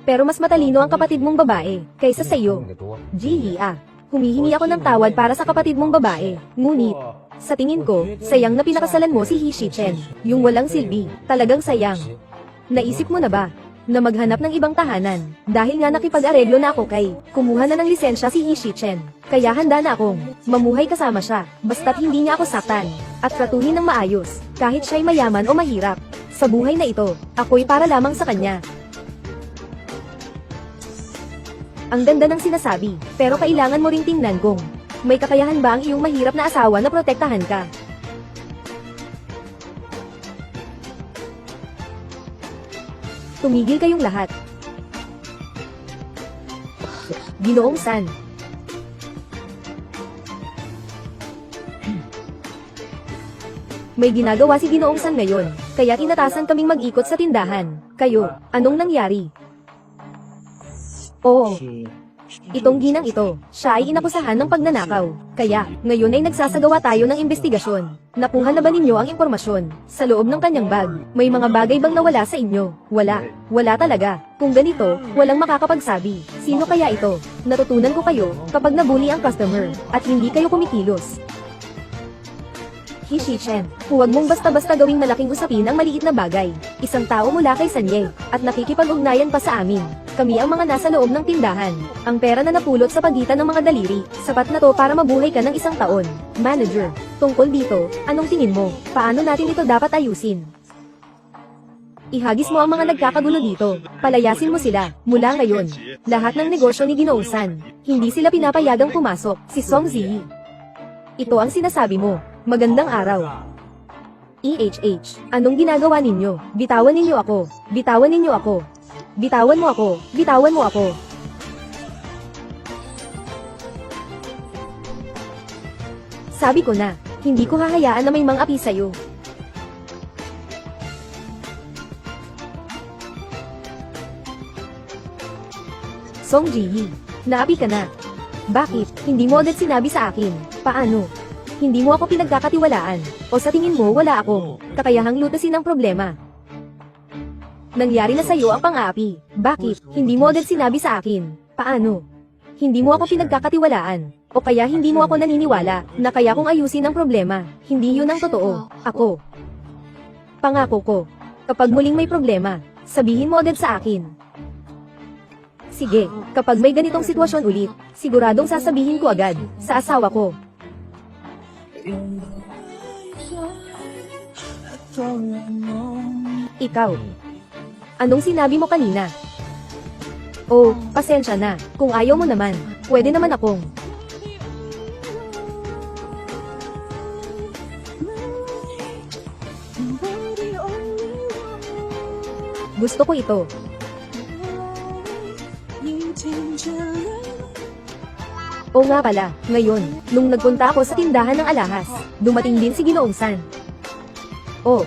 Pero mas matalino ang kapatid mong babae, kaysa sa iyo. Jihia, humihingi ako ng tawad para sa kapatid mong babae. Ngunit, sa tingin ko, sayang na pinakasalan mo si He Shichen. Yung walang silbi, talagang sayang. Naisip mo na ba na maghanap ng ibang tahanan? Dahil nga nakipag-areglo na ako kay, kumuha na ng lisensya si He Shichen. Kaya handa na akong mamuhay kasama siya, basta't hindi niya ako saktan, at tratuhin ng maayos, kahit siya'y mayaman o mahirap. Sa buhay na ito, ako'y para lamang sa kanya. Ang ganda ng sinasabi, pero kailangan mo ring tingnan kung may kakayahan ba ang iyong mahirap na asawa na protektahan ka. Tumigil kayong lahat. Ginoong-san. May ginagawa si Ginoong-san ngayon, kaya inatasan kaming mag-ikot sa tindahan. Kayo, anong nangyari? Oo. Itong ginang ito, siya ay inakusahan ng pagnanakaw. Kaya, ngayon ay nagsasagawa tayo ng investigasyon. Nakuha na ba ninyo ang impormasyon? Sa loob ng kanyang bag, may mga bagay bang nawala sa inyo? Wala. Wala talaga. Kung ganito, walang makakapagsabi. Sino kaya ito? Natutunan ko kayo, kapag nabuli ang customer, at hindi kayo kumikilos. He Shichen, huwag mong basta-basta gawing malaking usapin ang maliit na bagay. Isang tao mula kay Sanye, at nakikipag-ugnayan pa sa amin. Kami ang mga nasa loob ng tindahan. Ang pera na napulot sa pagitan ng mga daliri, sapat na to para mabuhay ka ng isang taon. Manager, tungkol dito, anong tingin mo? Paano natin ito dapat ayusin? Ihagis mo ang mga nagkakagulo dito. Palayasin mo sila, mula ngayon. Lahat ng negosyo ni Ginoong-san, hindi sila pinapayagang pumasok. Si Song Zi. Ito ang sinasabi mo. Magandang araw. EHH, anong ginagawa ninyo? Bitawan ninyo ako. Bitawan ninyo ako. Bitawan mo ako. Bitawan mo ako. Sabi ko na, hindi ko hahayaan na may mang-api sa'yo. Song Ji-hee, naapi ka na. Bakit? Hindi mo agad sinabi sa akin. Paano? Hindi mo ako pinagkakatiwalaan. O sa tingin mo wala ako kakayahang lutasin ang problema. Nangyari na sa'yo ang pang-aapi. Bakit? Hindi mo agad sinabi sa akin. Paano? Hindi mo ako pinagkakatiwalaan. O kaya hindi mo ako naniniwala na kaya kong ayusin ang problema. Hindi yun ang totoo. Ako. Pangako ko. Kapag muling may problema, sabihin mo agad sa akin. Sige, kapag may ganitong sitwasyon ulit, siguradong sasabihin ko agad sa asawa ko. Ikaw. Anong sinabi mo kanina? Oh, pasensya na. Kung ayaw mo naman, pwede naman akong. Gusto ko ito. O nga pala, ngayon, nung nagpunta ako sa tindahan ng alahas, dumating din si Ginoong San. Oh,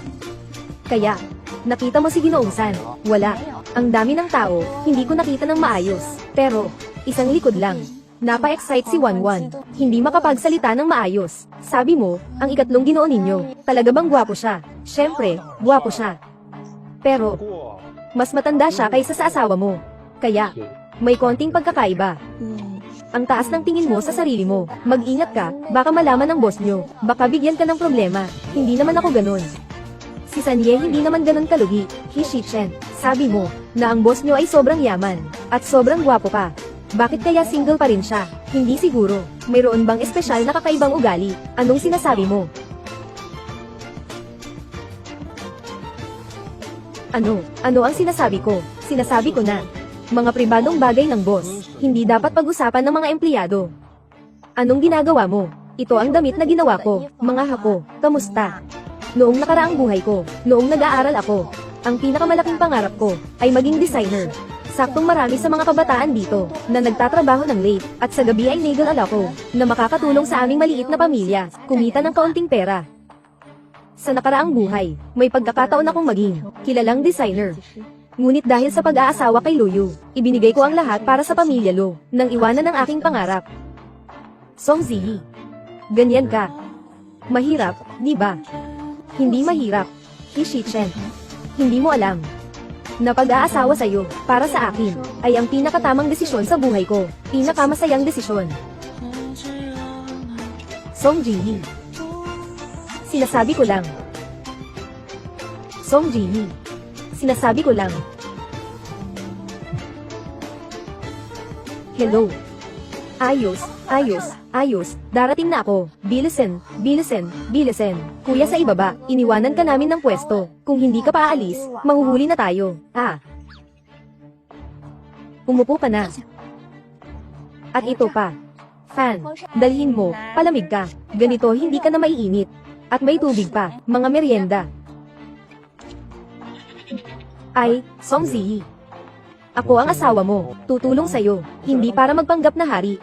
kaya, nakita mo si Ginoong San? Wala. Ang dami ng tao, hindi ko nakita ng maayos. Pero, isang likod lang. Napa-excite si Wanwan. Hindi makapagsalita ng maayos. Sabi mo, ang ikatlong Ginoo ninyo, talaga bang gwapo siya? Syempre, gwapo siya. Pero, mas matanda siya kaysa sa asawa mo. Kaya, may konting pagkakaiba. Ang taas ng tingin mo sa sarili mo. Mag-ingat ka, baka malaman ng boss nyo. Baka bigyan ka ng problema. Hindi naman ako ganun. Si Sanye hindi naman ganun kalugi. Hishichen, sabi mo, na ang boss nyo ay sobrang yaman. At sobrang gwapo pa. Bakit kaya single pa rin siya? Hindi siguro. Mayroon bang espesyal na kakaibang ugali? Anong sinasabi mo? Ano? Ano ang sinasabi ko? Sinasabi ko na. Mga pribadong bagay ng boss, hindi dapat pag-usapan ng mga empleyado. Anong ginagawa mo? Ito ang damit na ginawa ko. Mga hako, kamusta? Noong nakaraang buhay ko, noong nag-aaral ako, ang pinakamalaking pangarap ko ay maging designer. Saktong marami sa mga kabataan dito na nagtatrabaho ng late at sa gabi ay nagel ako na makakatulong sa aming maliit na pamilya, kumita ng kaunting pera. Sa nakaraang buhay, may pagkakataon akong maging kilalang designer. Ngunit dahil sa pag-aasawa kay Luyu, ibinigay ko ang lahat para sa pamilya Lo, nang iwanan ang aking pangarap. Song Ziyi. Ganyan ka. Mahirap, di ba? Hindi mahirap. Hishichen. Hindi mo alam. Na pag-aasawa sa'yo, para sa akin, ay ang pinakatamang desisyon sa buhay ko. Pinakamasayang desisyon. Song Ziyi. Sinasabi ko lang. Song Ziyi. Sinasabi ko lang. Hello. Ayos, ayos, ayos. Darating na ako. Bilisan, bilisan, bilisan. Kuya sa ibaba, iniwanan ka namin ng pwesto. Kung hindi ka pa aalis, mahuhuli na tayo. Ah. Umupo ka na. At ito pa. Fan, dalhin mo, palamig ka. Ganito hindi ka na maiinit. At may tubig pa, mga merienda. Ay, Song Ziyi. Ako ang asawa mo, tutulong sa'yo, hindi para magpanggap na hari.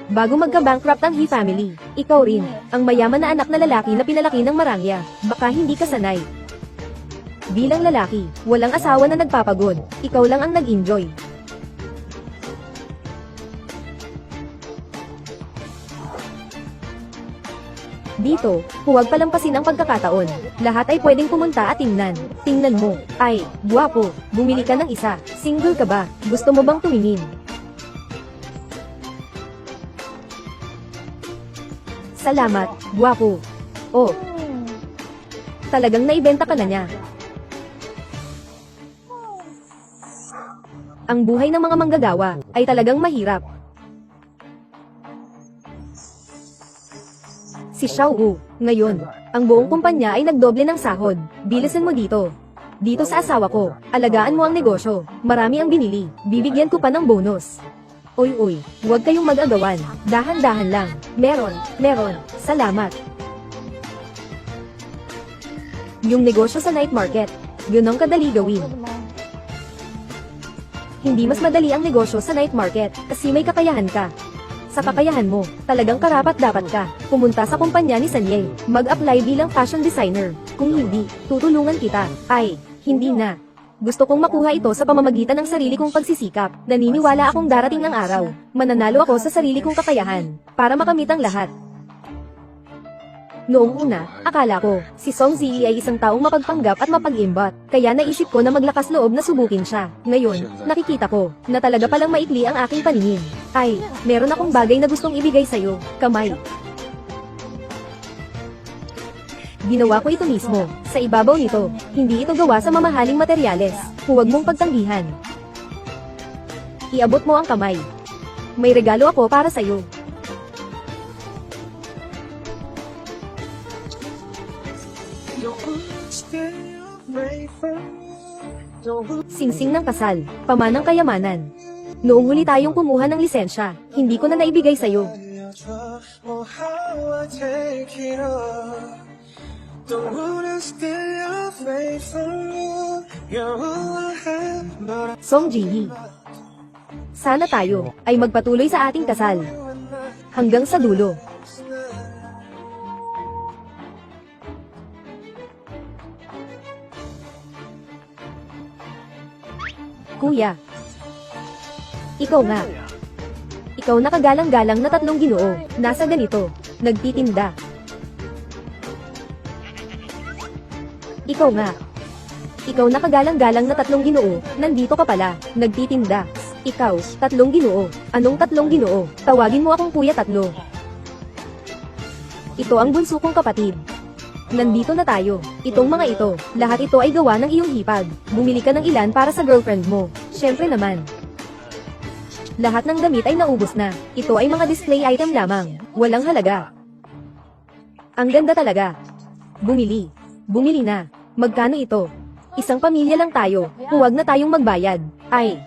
Bago magka-bankrupt ang He family, ikaw rin, ang mayaman na anak na lalaki na pinalaki ng Marangya, baka hindi ka sanay. Bilang lalaki, walang asawa na nagpapagod, ikaw lang ang nag-enjoy. Dito, huwag palampasin ang pagkakataon. Lahat ay pwedeng pumunta at tingnan. Tingnan mo. Ay, guwapo. Bumili ka ng isa. Single ka ba? Gusto mo bang tumingin? Salamat, guwapo. Oh. Talagang naibenta ka na niya. Ang buhay ng mga manggagawa ay talagang mahirap. Si Xiao Wu, ngayon, ang buong kumpanya ay nagdoble ng sahod. Bilisan mo dito. Dito sa asawa ko, alagaan mo ang negosyo. Marami ang binili, bibigyan ko pa ng bonus. Uy, huwag kayong mag-agawan. Dahan-dahan lang. Meron. Salamat. Yung negosyo sa night market, yun ang kadali gawin. Hindi mas madali ang negosyo sa night market kasi may kakayahan ka. Sa kakayahan mo, talagang karapat-dapat ka pumunta sa kumpanya ni Sanye, mag-apply bilang fashion designer. Kung hindi, tutulungan kita. Ay, hindi na. Gusto kong makuha ito sa pamamagitan ng sarili kong pagsisikap. Naniniwala akong darating ng araw. Mananalo ako sa sarili kong kakayahan para makamit ang lahat. Noong una, akala ko, si Song Ziyi ay isang taong mapagpanggap at mapag-imbot, kaya naisip ko na maglakas loob na subukin siya. Ngayon, nakikita ko, na talaga palang maikli ang aking paningin. Ay, meron akong bagay na gustong ibigay sa'yo, kamay. Ginawa ko ito mismo, sa ibabaw nito, hindi ito gawa sa mamahaling materyales, huwag mong pagtanggihan. Iabot mo ang kamay. May regalo ako para sa'yo. Stay away from me. Don't Singsing ng kasal, pamanang kayamanan. Noong huli tayong kumuha ng lisensya, hindi ko na naibigay sa'yo. Oh, how I take it all. Don't wanna stay away from you. You're all I have, but Song Ji-hee. Sana tayo ay magpatuloy sa ating kasal hanggang sa dulo. Kuya. Ikaw nga. Ikaw na kagalang-galang na tatlong ginoo, nasa ganito, nagtitinda. Ikaw nga. Ikaw na kagalang-galang na tatlong ginoo, nandito ka pala, nagtitinda. Ikaw, tatlong ginoo. Anong tatlong ginoo? Tawagin mo akong Kuya Tatlo. Ito ang bunso kong kapatid. Nandito na tayo. Itong mga ito, lahat ito ay gawa ng iyong hipag. Bumili ka ng ilan para sa girlfriend mo. Syempre naman. Lahat ng damit ay naubos na. Ito ay mga display item lamang. Walang halaga. Ang ganda talaga. Bumili. Bumili na. Magkano ito? Isang pamilya lang tayo. Huwag na tayong magbayad. Ay.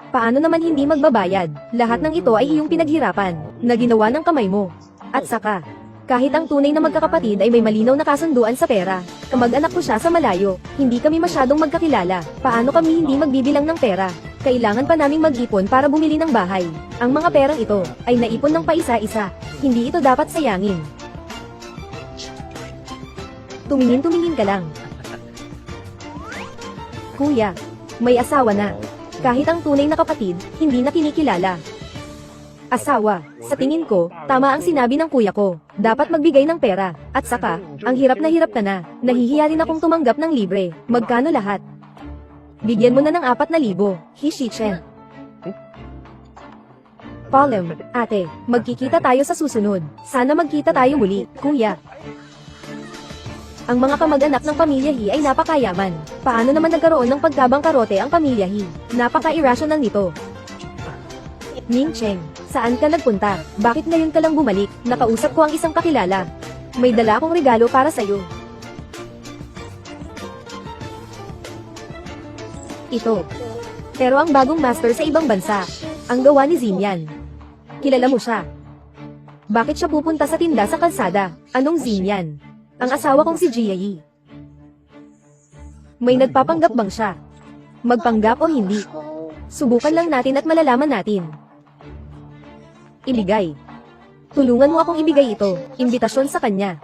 Paano naman hindi magbabayad? Lahat ng ito ay iyong pinaghirapan, na ginawa ng kamay mo. At saka, kahit ang tunay na magkakapatid ay may malinaw na kasunduan sa pera. Kamag-anak ko siya sa malayo, hindi kami masyadong magkakilala. Paano kami hindi magbibilang ng pera? Kailangan pa naming mag-ipon para bumili ng bahay. Ang mga perang ito ay naipon ng paisa-isa. Hindi ito dapat sayangin. Tumingin-tumingin ka lang. Kuya, may asawa na. Kahit ang tunay na kapatid, hindi na kinikilala. Asawa, sa tingin ko, tama ang sinabi ng kuya ko. Dapat magbigay ng pera. At saka, ang hirap ka na. Nahihiya rin akong tumanggap ng libre. Magkano lahat? Bigyan mo na ng 4,000. Hishichen. Palem, ate, magkikita tayo sa susunod. Sana magkita tayo muli, kuya. Ang mga kamag-anak ng pamilya He ay napakayaman. Paano naman nagkaroon ng pagkabangkarote ang pamilya He? Napaka-irrational nito. Ning Cheng, saan ka nagpunta? Bakit ngayon ka lang bumalik? Nakausap ko ang isang kakilala. May dala akong regalo para sa'yo. Ito. Pero ang bagong master sa ibang bansa. Ang gawa ni Zinyan. Kilala mo siya. Bakit siya pupunta sa tinda sa kalsada? Anong Zinyan? Ang asawa kong si Jia Yi. May nagpapanggap bang siya? Magpanggap o hindi? Subukan lang natin at malalaman natin. Ibigay. Tulungan mo akong ibigay ito. Imbitasyon sa kanya.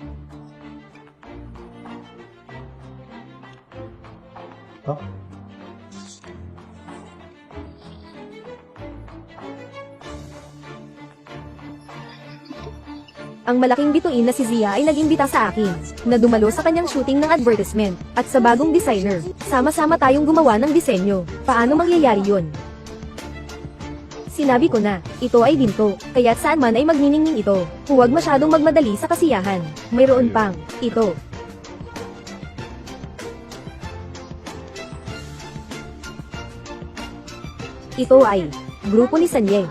Ang malaking bituin na si Zia ay nag-imbita sa akin, na dumalo sa kanyang shooting ng advertisement, at sa bagong designer. Sama-sama tayong gumawa ng disenyo. Paano mangyayari yun? Sinabi ko na, ito ay ginto, kaya't saan man ay magniningning ito. Huwag masyadong magmadali sa kasiyahan. Mayroon pang, ito. Ito ay, grupo ni Sanye.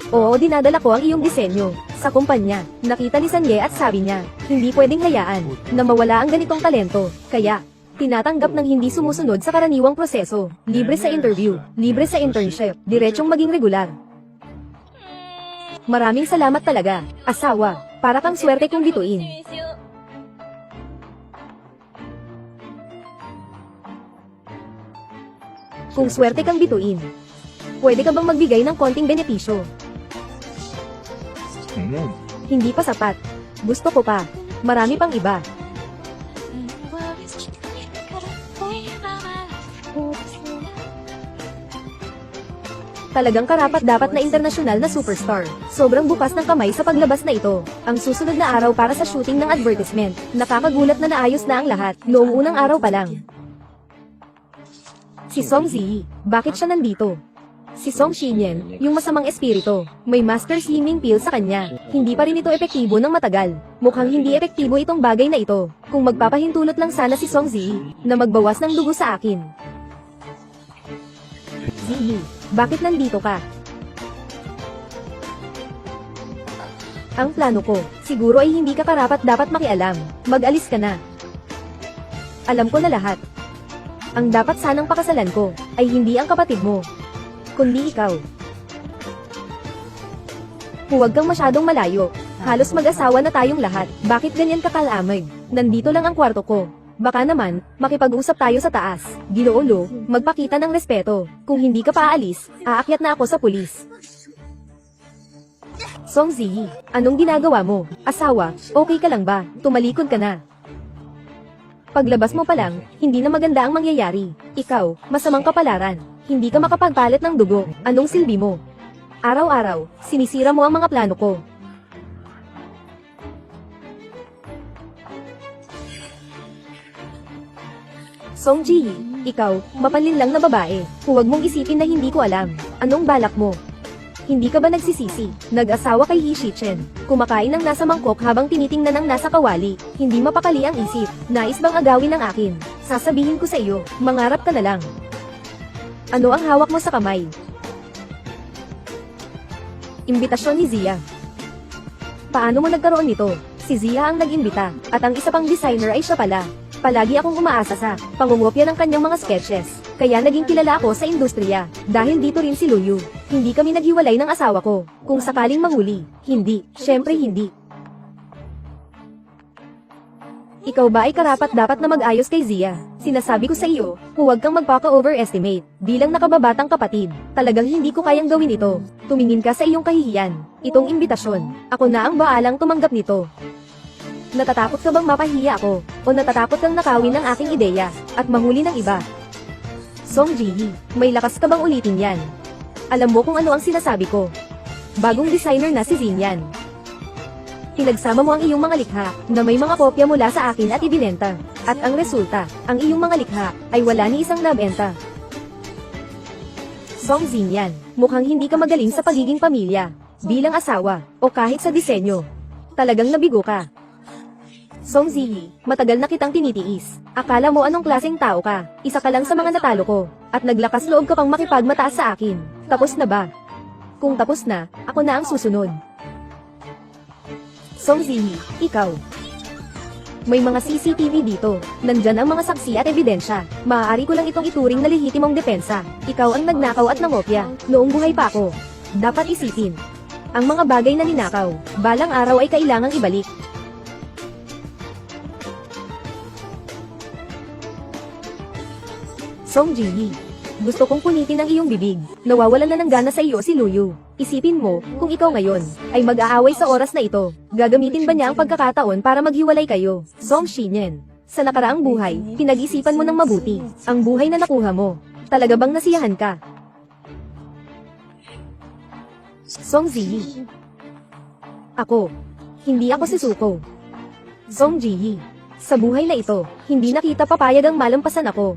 Oo, dinadala ko ang iyong disenyo. Sa kumpanya, nakita ni Sanye at sabi niya, hindi pwedeng hayaan na mawala ang ganitong talento. Kaya, tinatanggap ng hindi sumusunod sa karaniwang proseso. Libre sa interview, libre sa internship, diretsong maging regular. Maraming salamat talaga, asawa, para kang swerte kong bituin. Kung swerte kang bituin, pwede ka bang magbigay ng konting benepisyo? Hindi pa sapat. Gusto ko pa. Marami pang iba. Talagang karapat-dapat na internasyonal na superstar. Sobrang bukas ng kamay sa paglabas na ito. Ang susunod na araw para sa shooting ng advertisement. Nakakagulat na naayos na ang lahat, noong unang araw pa lang. Si Song Ziyi, bakit siya nandito? Si Song Xinyan, yung masamang espiritu, may master slimming pill sa kanya. Hindi pa rin ito epektibo ng matagal. Mukhang hindi epektibo itong bagay na ito. Kung magpapahintulot lang sana si Song Ziyi, na magbawas ng dugo sa akin. Ziyi, bakit nandito ka? Ang plano ko, siguro ay hindi ka karapat-dapat makialam. Mag-alis ka na. Alam ko na lahat. Ang dapat sanang pakasalan ko, ay hindi ang kapatid mo, kundi ikaw. Huwag kang masyadong malayo. Halos mag-asawa na tayong lahat. Bakit ganyan ka kalamig? Nandito lang ang kwarto ko. Baka naman, makipag-usap tayo sa taas. Ginoolo, magpakita ng respeto. Kung hindi ka paalis, aakyat na ako sa pulis. Song Ziyi, anong ginagawa mo? Asawa, okay ka lang ba? Tumalikod ka na. Paglabas mo pa lang, hindi na maganda ang mangyayari. Ikaw, masamang kapalaran. Hindi ka makapagpalit ng dugo. Anong silbi mo? Araw-araw, sinisira mo ang mga plano ko. Song Ziyi, ikaw, mapanlin lang na babae. Huwag mong isipin na hindi ko alam. Anong balak mo? Hindi ka ba nagsisisi? Nag-asawa kay Yi Shichen. Kumakain ng nasa mangkok habang tinitingnan ng nasa kawali. Hindi mapakali ang isip. Nais bang agawin ng akin? Sasabihin ko sa iyo, mangarap ka na lang. Ano ang hawak mo sa kamay? Imbitasyon ni Zia. Paano mo nagkaroon nito? Si Zia ang nag-imbita, at ang isa pang designer ay siya pala. Palagi akong umaasa sa pangungopya ng kanyang mga sketches. Kaya naging kilala ako sa industriya. Dahil dito rin si Luyu. Hindi kami naghiwalay ng asawa ko. Kung sakaling manguli, hindi. Syempre hindi. Ikaw ba ay karapat-dapat na mag-ayos kay Zia? Sinasabi ko sa iyo, huwag kang magpaka-overestimate. Bilang nakababatang kapatid, talagang hindi ko kayang gawin ito. Tumingin ka sa iyong kahihiyan. Itong imbitasyon. Ako na ang baalang tumanggap nito. Natatakot ka bang mapahiya ako? O natatakot kang nakawin ng aking ideya, at mahuli ng iba? Song Ziyi, may lakas ka bang ulitin yan? Alam mo kung ano ang sinasabi ko. Bagong designer na si Zinyan. Pinagsama mo ang iyong mga likha, na may mga kopya mula sa akin at ibinenta. At ang resulta, ang iyong mga likha, ay wala ni isang nabenta. Song Zinyan, mukhang hindi ka magaling sa pagiging pamilya, bilang asawa, o kahit sa disenyo. Talagang nabigo ka. Song Ziyi, matagal na kitang tinitiis. Akala mo anong klaseng tao ka? Isa ka lang sa mga natalo ko. At naglakas loob ka pang makipagmataas sa akin. Tapos na ba? Kung tapos na, ako na ang susunod. Song Ziyi, ikaw. May mga CCTV dito. Nandyan ang mga saksi at ebidensya. Maaari ko lang itong ituring na lehitimong depensa. Ikaw ang nagnakaw at nangopya. Noong buhay pa ako. Dapat isipin. Ang mga bagay na ninakaw, balang araw ay kailangang ibalik. Song Ziyi, gusto kong punitin ang iyong bibig. Nawawalan na ng gana sa iyo si Luyu. Isipin mo, kung ikaw ngayon, ay mag-aaway sa oras na ito, gagamitin ba niya ang pagkakataon para maghiwalay kayo? Song Xinyan, sa nakaraang buhay, pinag-isipan mo ng mabuti. Ang buhay na nakuha mo, talaga bang nasiyahan ka? Song Ziyi, ako, hindi ako si Suko. Song Ziyi, sa buhay na ito, hindi na kita papayag ang malampasan ako.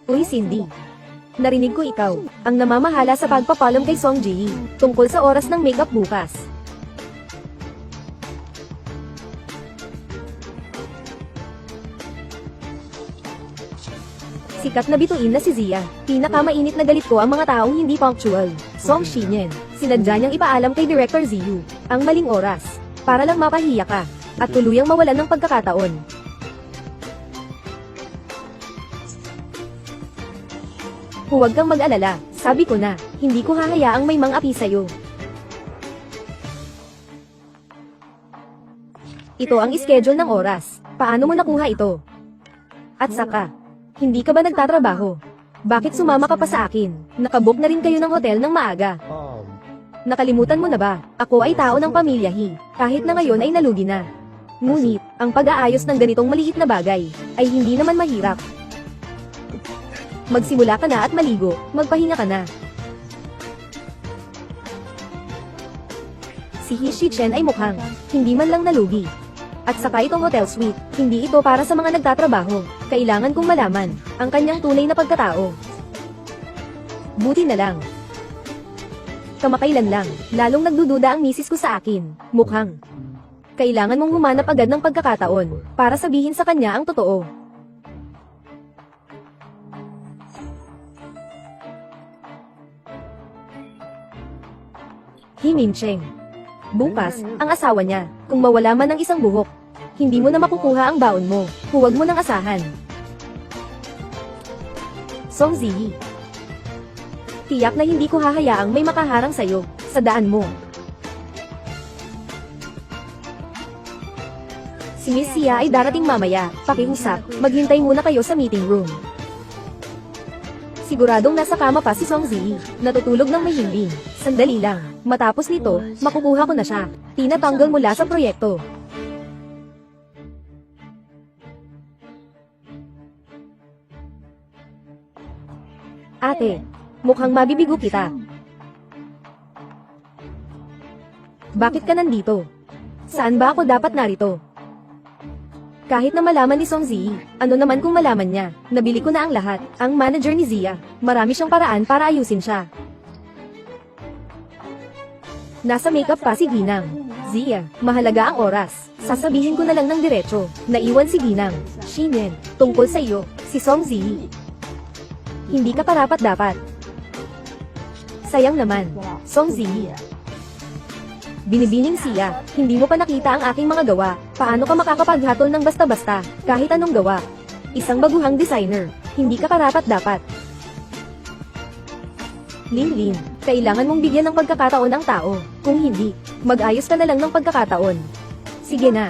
Uy Cindy, narinig ko ikaw, ang namamahala sa pagpapalam kay Song Ziyi, tungkol sa oras ng makeup bukas. Sikat na bituin na si Zia, pinakamainit na galit ko ang mga taong hindi punctual. Song Xinyan, sinadya niyang ipaalam kay Director Ziyu, ang maling oras, para lang mapahiya ka, at tuluyang mawalan ng pagkakataon. Huwag kang mag-alala, sabi ko na, hindi ko hahayaang may mang-api sa'yo. Ito ang schedule ng oras, paano mo nakuha ito? At saka, hindi ka ba nagtatrabaho? Bakit sumama ka pa sa akin? Nakabook na rin kayo ng hotel ng maaga. Nakalimutan mo na ba? Ako ay tao ng pamilya kahit na ngayon ay nalugi na. Ngunit, ang pag-aayos ng ganitong maliit na bagay, ay hindi naman mahirap. Magsimula ka na at maligo, magpahinga ka na. Si He Shichen ay mukhang hindi man lang nalugi. At saka itong hotel suite, hindi ito para sa mga nagtatrabaho. Kailangan kong malaman ang kanyang tunay na pagkatao. Buti na lang. Kamakailan lang, lalong nagdududa ang misis ko sa akin. Mukhang kailangan mong humanap agad ng pagkakataon para sabihin sa kanya ang totoo. He Mincheng. Bukas, ang asawa niya, kung mawala man ng isang buhok, hindi mo na makukuha ang baon mo, huwag mo nang asahan. Song Ziyi. Tiyak na hindi ko hahayaang may makaharang sa'yo, sa daan mo. Si Miss Sia ay darating mamaya, pakiusap, maghintay muna kayo sa meeting room. Siguradong nasa kama pa si Song Ziyi, natutulog ng may himbing. Sandali lang, matapos nito, makukuha ko na siya. Tinatanggal mula sa proyekto. Ate, mukhang mabibigo kita. Bakit ka nandito? Saan ba ako dapat narito? Kahit na malaman ni Song Ziyi, ano naman kung malaman niya, nabili ko na ang lahat, ang manager ni Zia, marami siyang paraan para ayusin siya. Nasa makeup pa si Ginang. Zia, mahalaga ang oras. Sasabihin ko na lang ng diretso. Naiwan si Ginang. Shinen, tungkol sa iyo, si Song Ziyi. Hindi ka karapat-dapat. Sayang naman, Song Ziyi. Binibining siya, hindi mo pa nakita ang aking mga gawa. Paano ka makakapaghatol ng basta-basta, kahit anong gawa? Isang baguhang designer, hindi ka karapat-dapat. Lin, kailangan mong bigyan ng pagkakataon ang tao. Kung hindi, mag-ayos ka na lang ng pagkakataon. Sige na.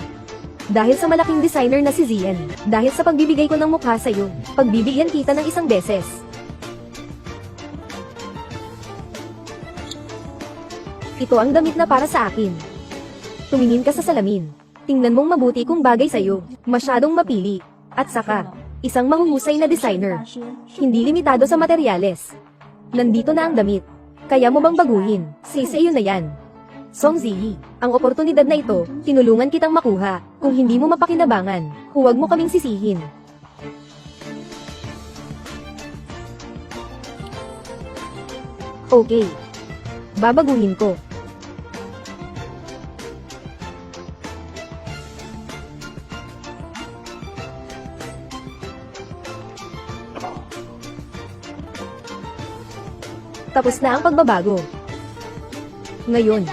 Dahil sa malaking designer na si Zian, dahil sa pagbibigay ko ng mukha sa'yo, pagbibigyan kita ng isang beses. Ito ang damit na para sa akin. Tumingin ka sa salamin. Tingnan mong mabuti kung bagay sa'yo. Masyadong mapili. At saka, isang mahuhusay na designer. Hindi limitado sa materyales. Nandito na ang damit. Kaya mo bang baguhin? Sa iyo na yan. Song Ziyi, ang oportunidad na ito, tinulungan kitang makuha. Kung hindi mo mapakinabangan, huwag mo kaming sisihin. Okay. Babaguhin ko. Tapos na ang pagbabago. Ngayon,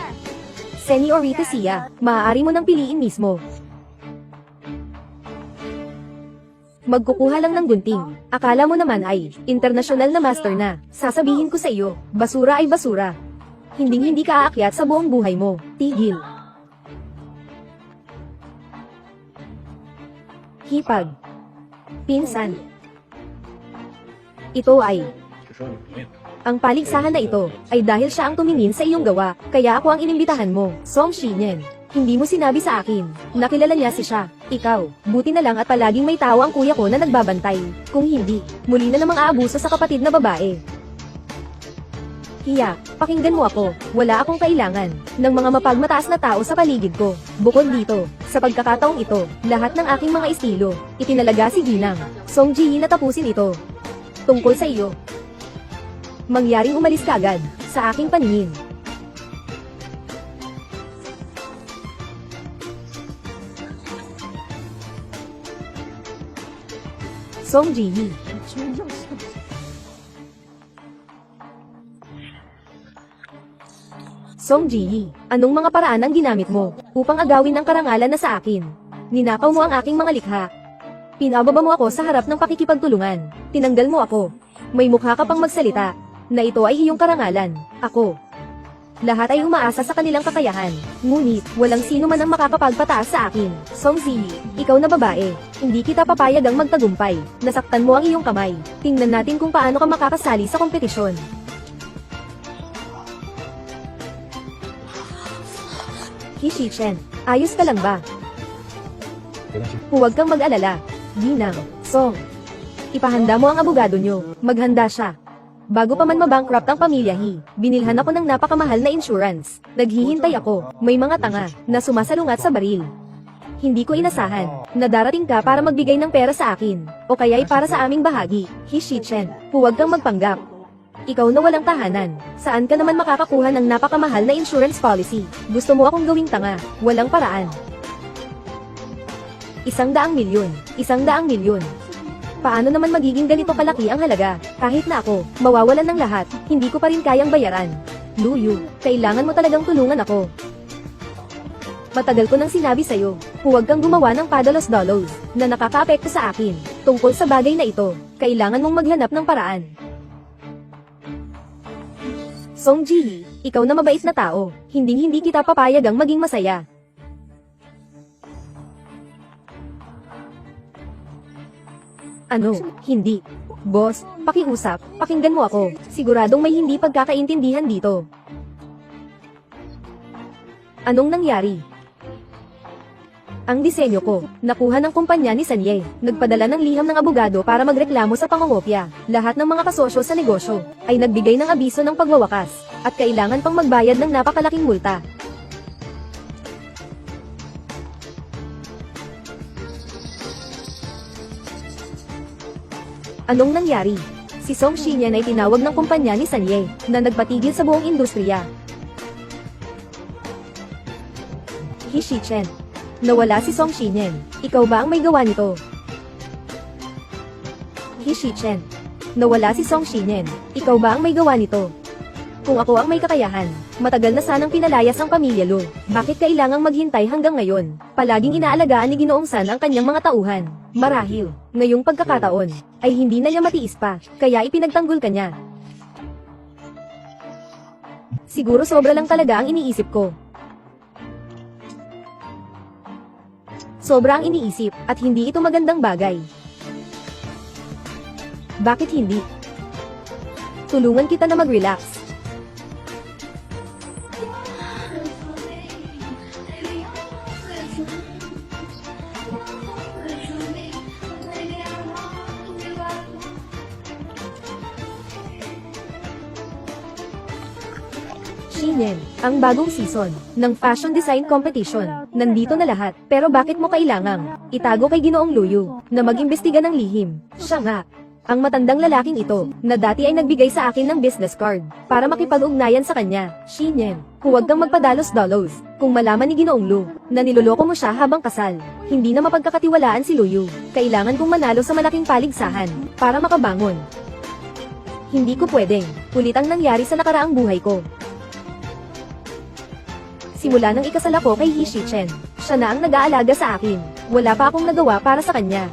Seniorita Sia, maaari mo nang piliin mismo. Magkukuha lang ng gunting. Akala mo naman ay international na master na. Sasabihin ko sa iyo, basura ay basura. Hindi ka aakyat sa buong buhay mo. Tigil. Hipag. Pinsan. Ito ay ang paligsahan na ito, ay dahil siya ang tumingin sa iyong gawa, kaya ako ang inimbitahan mo, Song Shinen. Hindi mo sinabi sa akin, nakilala niya si siya. Ikaw, buti na lang at palaging may tao ang kuya ko na nagbabantay. Kung hindi, muli na namang aabuso sa kapatid na babae. Hiya, pakinggan mo ako, wala akong kailangan ng mga mapagmataas na tao sa paligid ko. Bukod dito, sa pagkakataong ito, lahat ng aking mga estilo, itinalaga si Ginang, Song Ji na tapusin ito. Tungkol sa iyo. Mangyaring umalis ka agad, sa aking paningin. Song Ji. Song Ji, anong mga paraan ang ginamit mo upang agawin ang karangalan na sa akin? Ninakaw mo ang aking mga likha. Pinababa mo ako sa harap ng pakikipagtulungan. Tinanggal mo ako. May mukha ka pang magsalita na ito ay iyong karangalan. Ako. Lahat ay umaasa sa kanilang kakayahan. Ngunit, walang sino man ang makakapagpataas sa akin. Song Ziyi, ikaw na babae. Hindi kita papayag ang magtagumpay. Nasaktan mo ang iyong kamay. Tingnan natin kung paano ka makakasali sa kompetisyon. He Shichen, ayos ka lang ba? Huwag kang mag-alala. Ginang, Song. Ipahanda mo ang abogado nyo. Maghanda siya. Bago pa man mabankrupt ang pamilya He, binilhan ako ng napakamahal na insurance. Naghihintay ako, may mga tanga, na sumasalungat sa baril. Hindi ko inasahan, na darating ka para magbigay ng pera sa akin, o kaya'y para sa aming bahagi. He Shichen, huwag kang magpanggap. Ikaw na walang tahanan, saan ka naman makakakuha ng napakamahal na insurance policy? Gusto mo akong gawing tanga, walang paraan. 100 milyon, 100 milyon. Paano naman magiging ganito kalaki ang halaga? Kahit na ako, mawawalan ng lahat, hindi ko pa rin kayang bayaran. Luyu, kailangan mo talagang tulungan ako. Matagal ko nang sinabi sa'yo, huwag kang gumawa ng padalos-dalos, na nakakaapekto sa akin. Tungkol sa bagay na ito, kailangan mong maghanap ng paraan. Song Ji, ikaw na mabait na tao, hindi kita papayagang maging masaya. Ano? Hindi. Boss, pakiusap, pakinggan mo ako. Siguradong may hindi pagkakaintindihan dito. Anong nangyari? Ang disenyo ko, nakuha ng kumpanya ni Sanye. Nagpadala ng liham ng abogado para magreklamo sa pangongopya. Lahat ng mga kasosyo sa negosyo ay nagbigay ng abiso ng pagwawakas at kailangan pang magbayad ng napakalaking multa. Anong nangyari? Si Song Xinyan ay tinawag ng kumpanya ni Sanye na nagpatigil sa buong industriya. He Shichen. Nawala si Song Xinyan. Ikaw ba ang may gawa nito? He Shichen. Nawala si Song Xinyan. Ikaw ba ang may gawa nito? Kung ako ang may kakayahan, matagal na sanang pinalayas ang pamilya Lo. Bakit kailangang maghintay hanggang ngayon? Palaging inaalagaan ni Ginoong San ang kanyang mga tauhan. Marahil, ngayong pagkakataon, ay hindi na niya matiis pa, kaya ipinagtanggol ka niya. Siguro sobra lang talaga ang iniisip ko. Sobra ang iniisip, at hindi ito magandang bagay. Bakit hindi? Tulungan kita na mag-relax. Shinen, ang bagong season ng fashion design competition. Nandito na lahat, pero bakit mo kailangang itago kay Ginoong Luyu na mag-imbestiga ng lihim? Siya nga, ang matandang lalaking ito na dati ay nagbigay sa akin ng business card para makipag-ugnayan sa kanya. Shinen, huwag kang magpadalos-dalos. Kung malaman ni Ginoong Lu na niloloko mo siya habang kasal, hindi na mapagkakatiwalaan si Luyu. Kailangan kong manalo sa malaking paligsahan para makabangon. Hindi ko pwedeng ulit ang nangyari sa nakaraang buhay ko. Simula nang ikasal ako kay He Shichen, siya na ang nag-aalaga sa akin. Wala pa akong nagawa para sa kanya.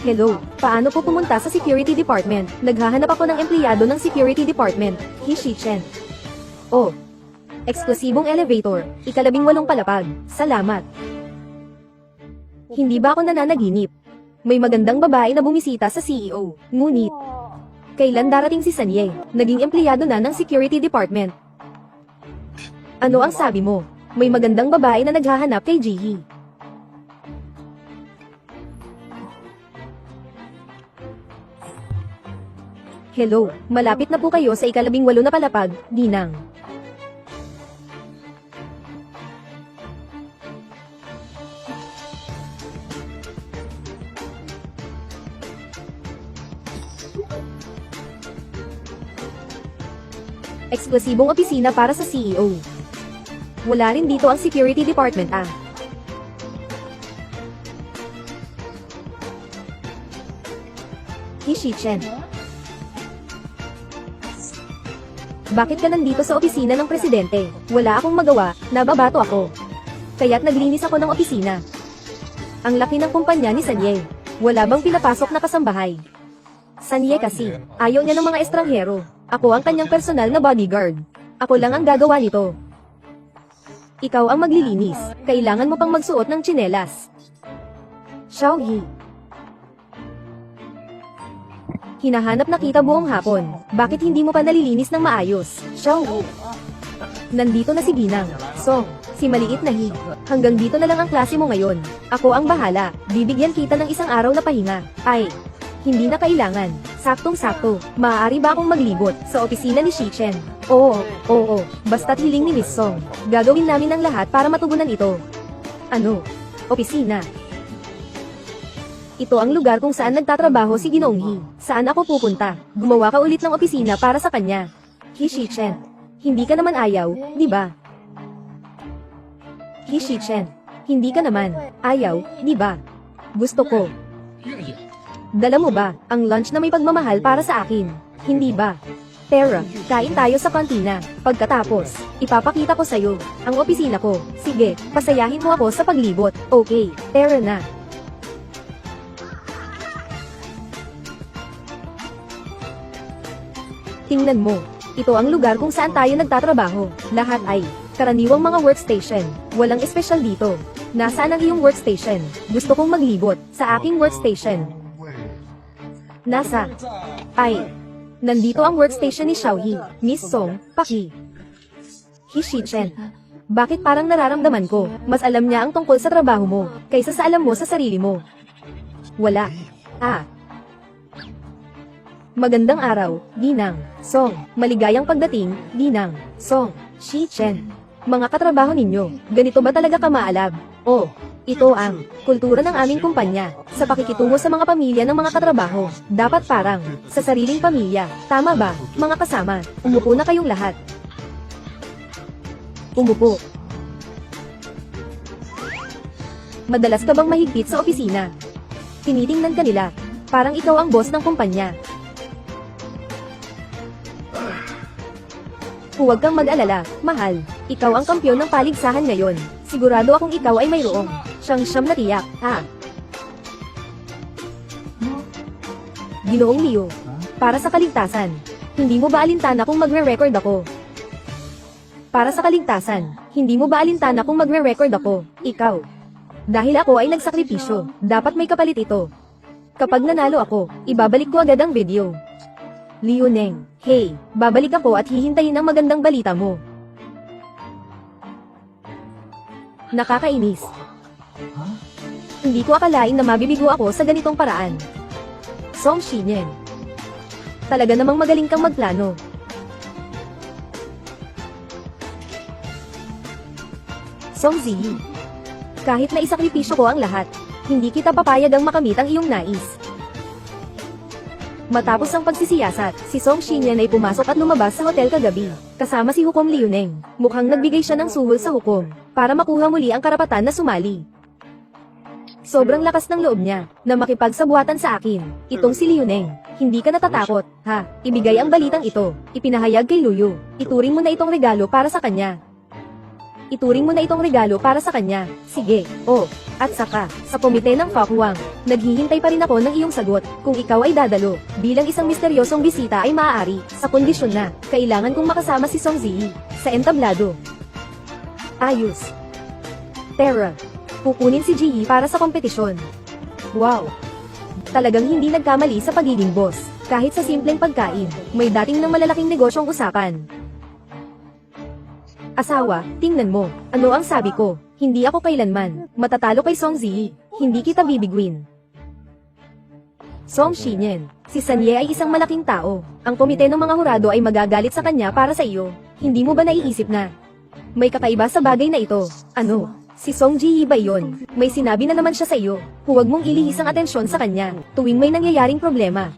Hello, paano po pumunta sa security department? Naghahanap ako ng empleyado ng security department. He Shichen. Oh. Eksklusibong elevator, 18 palapag. Salamat. Hindi ba ako nananaginip? May magandang babae na bumisita sa CEO. Ngunit, kailan darating si Sanye? Naging empleyado na ng security department. Ano ang sabi mo? May magandang babae na naghahanap kay Jihi. Hello, malapit na po kayo sa 18 na palapag, Ginang. Eksklusibong opisina para sa CEO. Wala rin dito ang security department He Shichen. Bakit ka nandito sa opisina ng presidente? Wala akong magawa, nababato ako. Kaya't naglinis ako ng opisina. Ang laki ng kumpanya ni Sanye. Wala bang pinapasok na kasambahay? Sanye kasi, ayaw niya ng mga estranghero. Ako ang kanyang personal na bodyguard. Ako lang ang gagawa nito. Ikaw ang maglilinis. Kailangan mo pang magsuot ng tsinelas. Xiaoyi. Hinahanap na kita buong hapon. Bakit hindi mo pa nalilinis ng maayos? Xiaoyi. Nandito na si Ginang. So, Si maliit na Hi. Hanggang dito na lang ang klase mo ngayon. Ako ang bahala. Bibigyan kita ng isang araw na pahinga. Ay, hindi na kailangan. Saktong-sakto. Maaari ba akong maglibot sa opisina ni Shichen? Oo. Basta't hiling ni Miss Song. Gagawin namin ang lahat para matugunan ito. Ano? Opisina. Ito ang lugar kung saan nagtatrabaho si Ginoong Hi. Saan ako pupunta? Gumawa ka ulit ng opisina para sa kanya. Hi Shichen. Hindi ka naman ayaw, di ba? Hi Shichen. Hindi ka naman ayaw, di ba? Gusto ko. Dala mo ba ang lunch na may pagmamahal para sa akin? Hindi ba? Tara, kain tayo sa kantina. Pagkatapos, ipapakita ko sa'yo ang opisina ko. Sige, pasayahin mo ako sa paglibot. Okay, tara na. Tingnan mo. Ito ang lugar kung saan tayo nagtatrabaho. Lahat ay karaniwang mga workstation. Walang espesyal dito. Nasaan ang iyong workstation? Gusto kong maglibot sa aking workstation. Nasa? Ay, nandito ang workstation ni Xiaohi, Miss Song, Paki. Hi Shichen. Bakit parang nararamdaman ko, mas alam niya ang tungkol sa trabaho mo, kaysa sa alam mo sa sarili mo? Wala. Magandang araw, Ginang Song. Maligayang pagdating, Ginang Song. Shichen. Mga katrabaho ninyo, ganito ba talaga kamaalab? Ito ang kultura ng aming kumpanya. Sa pakikitungo sa mga pamilya ng mga katrabaho, dapat parang sa sariling pamilya. Tama ba, mga kasama? Umupo na kayong lahat. Umupo. Madalas ka bang mahigpit sa opisina? Tinitingnan ka nila. Parang ikaw ang boss ng kumpanya. Huwag kang mag-alala, mahal. Ikaw ang kampyon ng paligsahan ngayon. Sigurado akong ikaw ay mayroong siyang na tiyak, ha? Ginoong Leo, para sa kaligtasan, hindi mo ba alintana kung magre-record ako? Para sa kaligtasan, hindi mo ba alintana kung magre-record ako? Ikaw. Dahil ako ay nagsakripisyo, dapat may kapalit ito. Kapag nanalo ako, ibabalik ko agad ang video. Liu Neng, hey, babalik ako at hihintayin ang magandang balita mo. Nakakainis. Hindi ko akalain na mabibigo ako sa ganitong paraan. Song Shichen. Talaga namang magaling kang magplano. Song Ziyi. Kahit na isakripisyo ko ang lahat, hindi kita papayag ang makamit ang iyong nais. Matapos ang pagsisiyasat, si Song Shichen ay pumasok at lumabas sa hotel kagabi, kasama si Hukom Liu Neng. Mukhang nagbigay siya ng suhol sa hukom, para makuha muli ang karapatan na sumali. Sobrang lakas ng loob niya, na makipagsabuatan sa akin. Itong si Liu Neng, hindi ka natatakot, ha? Ibigay ang balitang ito, ipinahayag kay Luyu. Ituring mo na itong regalo para sa kanya. Ituring mo na itong regalo para sa kanya. Sige, at saka, sa komite ng Fakwang, naghihintay pa rin ako ng iyong sagot, kung ikaw ay dadalo, bilang isang misteryosong bisita ay maaari, sa kondisyon na, kailangan kong makasama si Song Ziyi, sa entablado. Ayos. Tara. Kukunin si Ji para sa kompetisyon. Wow. Talagang hindi nagkamali sa pagiging boss, kahit sa simpleng pagkain, may dating ng malalaking negosyong usapan. Asawa, tingnan mo, ano ang sabi ko? Hindi ako kailanman matatalo kay Song Ziyi. Hindi kita bibiguin. Song Shichen, si Sanye ay isang malaking tao. Ang komite ng mga hurado ay magagalit sa kanya para sa iyo. Hindi mo ba naiisip na may kakaiba sa bagay na ito? Ano? Si Song Ji ba iyon? May sinabi na naman siya sa iyo. Huwag mong ilihis ang atensyon sa kanya tuwing may nangyayaring problema.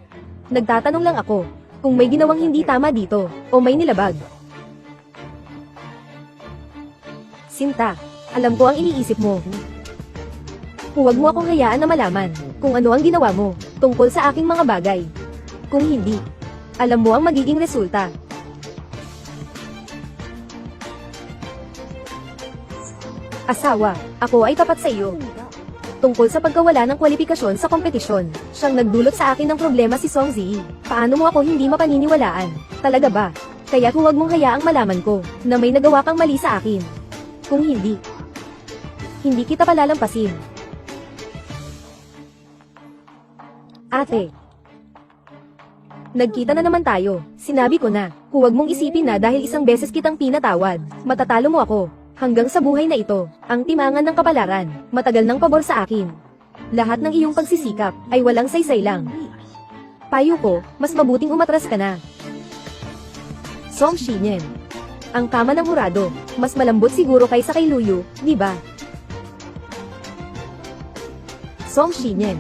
Nagtatanong lang ako kung may ginawang hindi tama dito o may nilabag. Sinta, alam ko ang iniisip mo. Huwag mo akong hayaan na malaman kung ano ang ginawa mo tungkol sa aking mga bagay. Kung hindi, alam mo ang magiging resulta. Asawa, ako ay tapat sa iyo. Tungkol sa pagkawala ng kwalifikasyon sa kompetisyon, siyang nagdulot sa akin ng problema si Song Ziyi. Paano mo ako hindi mapaniniwalaan? Talaga ba? Kaya huwag mong hayaang malaman ko na may nagawa kang mali sa akin. Kung hindi kita palalampasin. Ate, nagkita na naman tayo. Sinabi ko na, huwag mong isipin na dahil isang beses kitang pinatawad, matatalo mo ako. Hanggang sa buhay na ito, ang timangan ng kapalaran, matagal ng pabor sa akin. Lahat ng iyong pagsisikap, ay walang saysay lang. Payo ko, mas mabuting umatras ka na. Song Shinyen. Ang kama ng hurado, mas malambot siguro kaysa kay Luyu, di ba? Song Shinyen.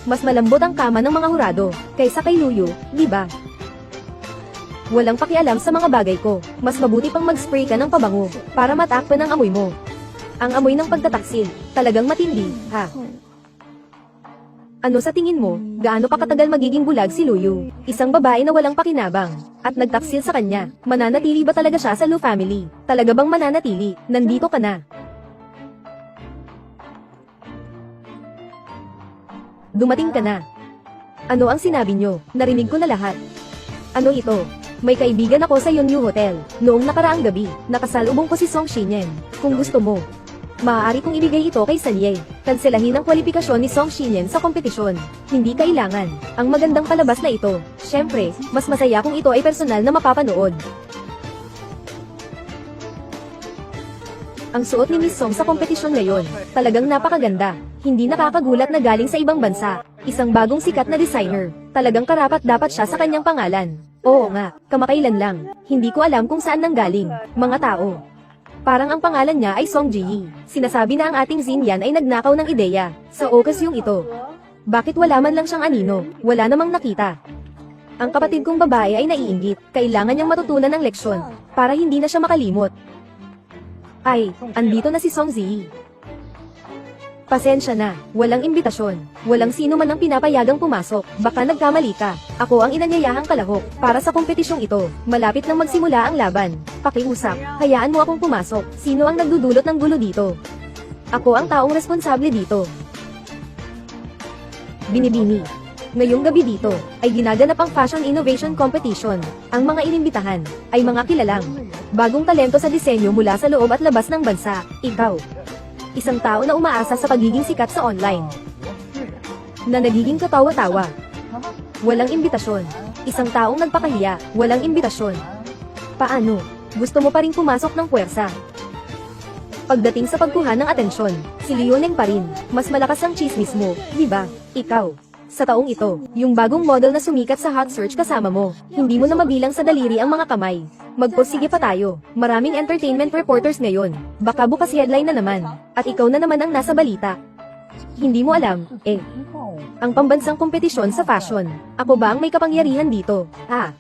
Mas malambot ang kama ng mga hurado, kaysa kay Luyu, di ba? Walang pakialam sa mga bagay ko, mas mabuti pang mag-spray ka ng pabango, para matakpan ang amoy mo. Ang amoy ng pagtataksil, talagang matindi, ha? Ano sa tingin mo, gaano pa katagal magiging bulag si Luyu? Isang babae na walang pakinabang, at nagtaksil sa kanya, mananatili ba talaga siya sa Lu family? Talaga bang mananatili? Nandito ka na. Dumating ka na. Ano ang sinabi nyo? Narinig ko na lahat. Ano ito? May kaibigan ako sa Yonyu Hotel. Noong nakaraang gabi, nakasalubong ko si Song Shinyen. Kung gusto mo, maaari kong ibigay ito kay Sanye. Kanselahin ang kwalifikasyon ni Song Shinyen sa kompetisyon. Hindi kailangan. Ang magandang palabas na ito. Syempre, mas masaya kung ito ay personal na mapapanood. Ang suot ni Miss Song sa kompetisyon ngayon, talagang napakaganda. Hindi nakakagulat na galing sa ibang bansa. Isang bagong sikat na designer. Talagang karapat dapat siya sa kanyang pangalan. Oo nga, kamakailan lang. Hindi ko alam kung saan nanggaling. Mga tao. Parang ang pangalan niya ay Song Ji. Sinasabi na ang ating Xinyan ay nagnakaw ng ideya. Sa okasyong ito. Bakit wala man lang siyang anino? Wala namang nakita. Ang kapatid kong babae ay naiinggit. Kailangan niyang matutunan ng leksyon. Para hindi na siya makalimot. Ay, andito na si Song Ji. Pasensya na, walang imbitasyon. Walang sino man ang pinapayagang pumasok. Baka nagkamali ka. Ako ang inanyayahang kalahok. Para sa kompetisyong ito, malapit nang magsimula ang laban. Pakiusap, hayaan mo akong pumasok. Sino ang nagdudulot ng gulo dito? Ako ang taong responsable dito. Binibini. Ngayong gabi dito, ay ginaganap ang Fashion Innovation Competition. Ang mga inimbitahan, ay mga kilalang bagong talento sa disenyo mula sa loob at labas ng bansa. Ikaw. Isang tao na umaasa sa pagiging sikat sa online. Na nagiging katawa-tawa. Walang imbitasyon. Isang taong nagpakahiya, walang imbitasyon. Paano? Gusto mo pa rin pumasok ng puwersa? Pagdating sa pagkuha ng atensyon, si Leoneng pa rin. Mas malakas ang chismis mo, di ba? Ikaw. Sa taong ito, yung bagong model na sumikat sa hot search kasama mo, hindi mo na mabilang sa daliri ang mga kamay. Magpursige pa tayo. Maraming entertainment reporters ngayon. Baka bukas headline na naman. At ikaw na naman ang nasa balita. Hindi mo alam, ang pambansang kompetisyon sa fashion. Ako ba ang may kapangyarihan dito?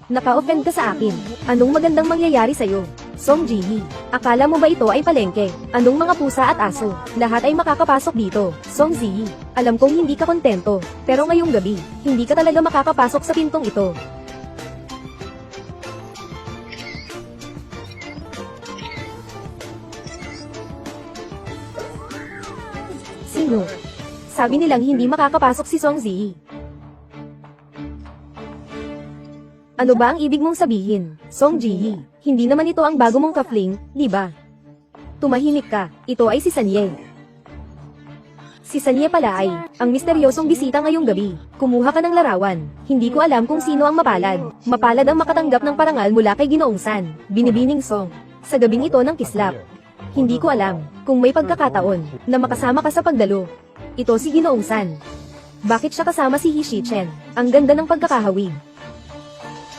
Naka-offend ka sa akin. Anong magandang mangyayari sa'yo? Song Ji, akala mo ba ito ay palengke? Anong mga pusa at aso? Lahat ay makakapasok dito. Song Ji, alam kong hindi ka kontento. Pero ngayong gabi, hindi ka talaga makakapasok sa pintong ito. Sino? Sabi nilang hindi makakapasok si Song Ji. Ano ba ang ibig mong sabihin, Song Ji? Hindi naman ito ang bago mong kafling, di ba? Tumahimik ka, ito ay si Sanye. Si Sanye pala ay, ang misteryosong bisita ngayong gabi. Kumuha ka ng larawan. Hindi ko alam kung sino ang mapalad. Mapalad ang makatanggap ng parangal mula kay Ginoong San. Binibining Song. Sa gabing ito ng kislap. Hindi ko alam, kung may pagkakataon, na makasama ka sa pagdalo. Ito si Ginoong San. Bakit siya kasama si He Shichen? Ang ganda ng pagkakahawig.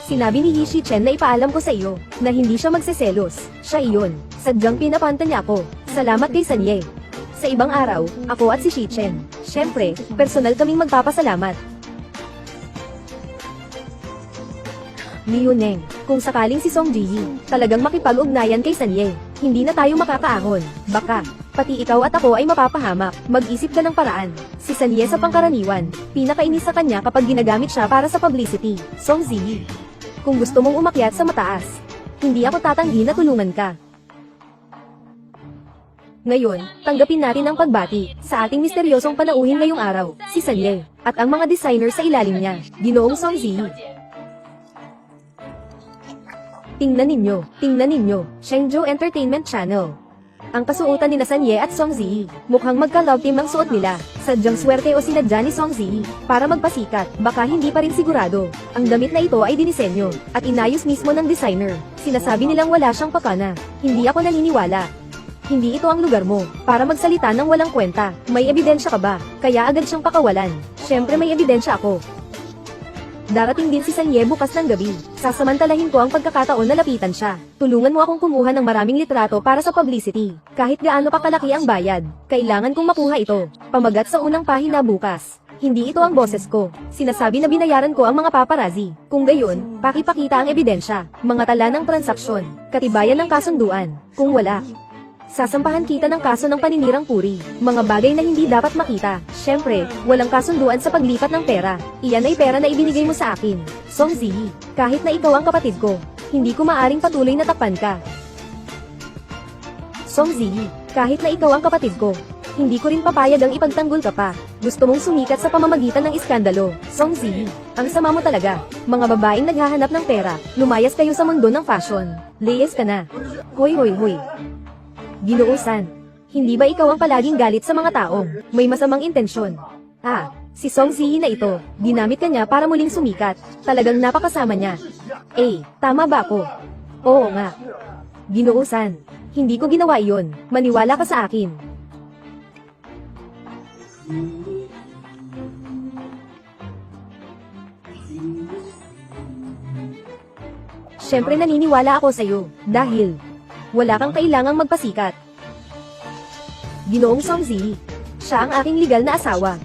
Sinabi ni He Shichen na ipaalam ko sa iyo, na hindi siya magseselos. Siya iyon. Sadyang pinapanta niya ako. Salamat kay Sanye. Sa ibang araw, ako at si Shichen. Siyempre, personal kaming magpapasalamat. Leoneng, kung sakaling si Song Ji talagang makipag-ugnayan kay Sanye, hindi na tayo makakaahon. Baka, pati ikaw at ako ay mapapahamak. Mag-isip ka ng paraan. Si Sanye sa pangkaraniwan, pinakainis sa kanya kapag ginagamit siya para sa publicity. Song Ji, kung gusto mong umakyat sa mataas, hindi ako tatanggi na tulungan ka. Ngayon, tanggapin natin ang pagbati sa ating misteryosong panauhin ngayong araw, si Sanye, at ang mga designer sa ilalim niya, Ginoong Song Ji. Tingnan ninyo, Shenzhou Entertainment Channel. Ang kasuotan ni Sanye at Song Ji, mukhang magka-love team ang suot nila. Sadyang swerte o sinadya ni Song Ji, para magpasikat, baka hindi pa rin sigurado. Ang damit na ito ay dinisenyo, at inayos mismo ng designer. Sinasabi nilang wala siyang pakana. Hindi ako naniniwala. Hindi ito ang lugar mo, para magsalita ng walang kwenta. May ebidensya ka ba? Kaya agad siyang pakawalan. Siyempre may ebidensya ako. Darating din si Sanye bukas ng gabi. Sasamantalahin ko ang pagkakataon na lapitan siya. Tulungan mo akong kumuha ng maraming litrato para sa publicity. Kahit gaano pa kalaki ang bayad, kailangan kong makuha ito. Pamagat sa unang pahina bukas. Hindi ito ang boses ko. Sinasabi na binayaran ko ang mga paparazzi. Kung gayon, pakipakita ang ebidensya. Mga tala ng transaksyon. Katibayan ng kasunduan. Kung wala, sasampahan kita ng kaso ng paninirang puri. Mga bagay na hindi dapat makita. Siyempre, walang kasunduan sa paglipat ng pera. Iyan ay pera na ibinigay mo sa akin. Song Ziyi, kahit na ikaw ang kapatid ko, hindi ko maaring patuloy na takpan ka. Song Ziyi, kahit na ikaw ang kapatid ko, hindi ko rin papayag ang ipagtanggol ka pa. Gusto mong sumikat sa pamamagitan ng iskandalo. Song Ziyi, ang sama mo talaga. Mga babaeng naghahanap ng pera, lumayas kayo sa mundo ng fashion. Layas ka na. Hoy hoy hoy. Ginoo-san, hindi ba ikaw ang palaging galit sa mga taong may masamang intensyon? Si Song Ziyi na ito, ginamit ka niya para muling sumikat. Talagang napakasama niya. Tama ba ako? Oo nga. Ginoo-san, hindi ko ginawa iyon. Maniwala ka sa akin. Siyempre naniniwala ako sa iyo, dahil wala kang kailangang magpasikat. Ginoong Song Ziyi, siya ang aking legal na asawa.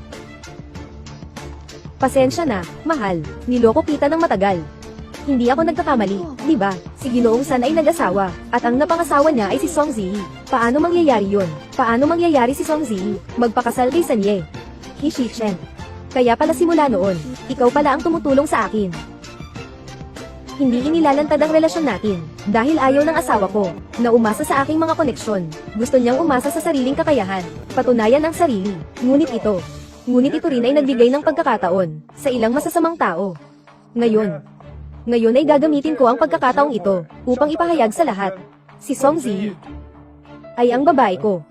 Pasensya na, mahal, niloko kita ng matagal. Hindi ako nagkakamali, di ba? Si Ginoong San ay nag-asawa, at ang napangasawa niya ay si Song Ziyi. Paano mangyayari yon? Paano mangyayari si Song Ziyi? Magpakasal kay Sanye. Hishi-chen. Kaya pala simula noon, ikaw pala ang tumutulong sa akin. Hindi inilalantad ang relasyon natin, dahil ayaw ng asawa ko, na umasa sa aking mga koneksyon. Gusto niyang umasa sa sariling kakayahan, patunayan ang sarili. Ngunit ito rin ay nagbigay ng pagkakataon, sa ilang masasamang tao. Ngayon ay gagamitin ko ang pagkakataong ito, upang ipahayag sa lahat. Si Song Ziyi ay ang babae ko.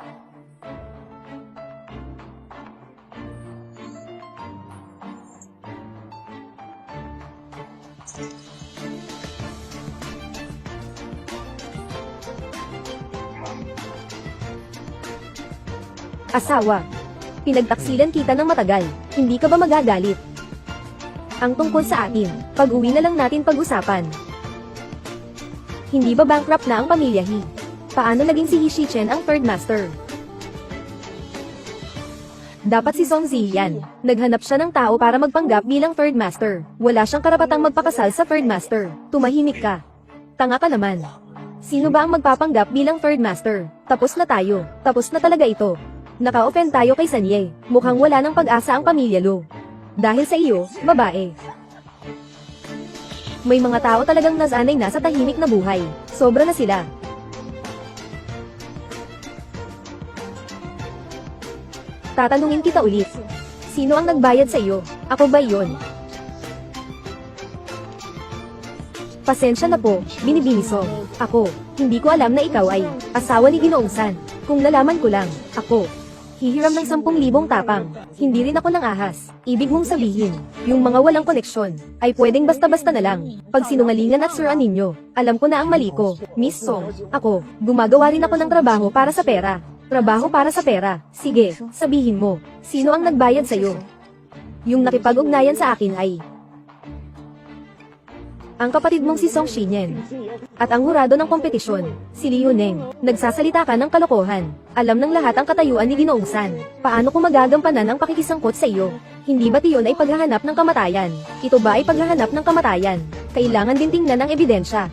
Asawa, pinagtaksilan kita ng matagal, hindi ka ba magagalit? Ang tungkol sa atin, pag-uwi na lang natin pag-usapan. Hindi ba bankrupt na ang pamilya He? Paano naging si Hishi-chen ang third master? Dapat si Song Ziyi yan. Naghanap siya ng tao para magpanggap bilang third master. Wala siyang karapatang magpakasal sa third master. Tumahimik ka. Tanga ka naman. Sino ba ang magpapanggap bilang third master? Tapos na tayo. Tapos na talaga ito. Naka-offend tayo kay Sanye. Mukhang wala ng pag-asa ang pamilya Lo. Dahil sa iyo, babae. May mga tao talagang nasanay na sa tahimik na buhay. Sobra na sila. Tatanungin kita ulit. Sino ang nagbayad sa iyo? Ako ba iyon? Pasensya na po, Binibiso. Ako, hindi ko alam na ikaw ay asawa ni Ginoong San. Kung nalaman ko lang, ako hihiram ng 10,000 tapang. Hindi rin ako ng ahas. Ibig mong sabihin, yung mga walang koneksyon, ay pwedeng basta-basta na lang. Pag sinungalingan at suruan ninyo, alam ko na ang mali ko. Miss Song, ako, gumagawa rin ako ng trabaho para sa pera. Trabaho para sa pera. Sige, sabihin mo, sino ang nagbayad sa'yo? Yung nakipag-ugnayan sa akin ay ang kapatid mong si Song Shinyen. At ang hurado ng kompetisyon, si Liu Neng. Nagsasalita ka ng kalokohan. Alam ng lahat ang katayuan ni Ginoong San. Paano ko magagampanan ang pakikisangkot sa iyo? Hindi ba't iyon ay paghahanap ng kamatayan? Ito ba ay paghahanap ng kamatayan? Kailangan din tingnan ang ebidensya.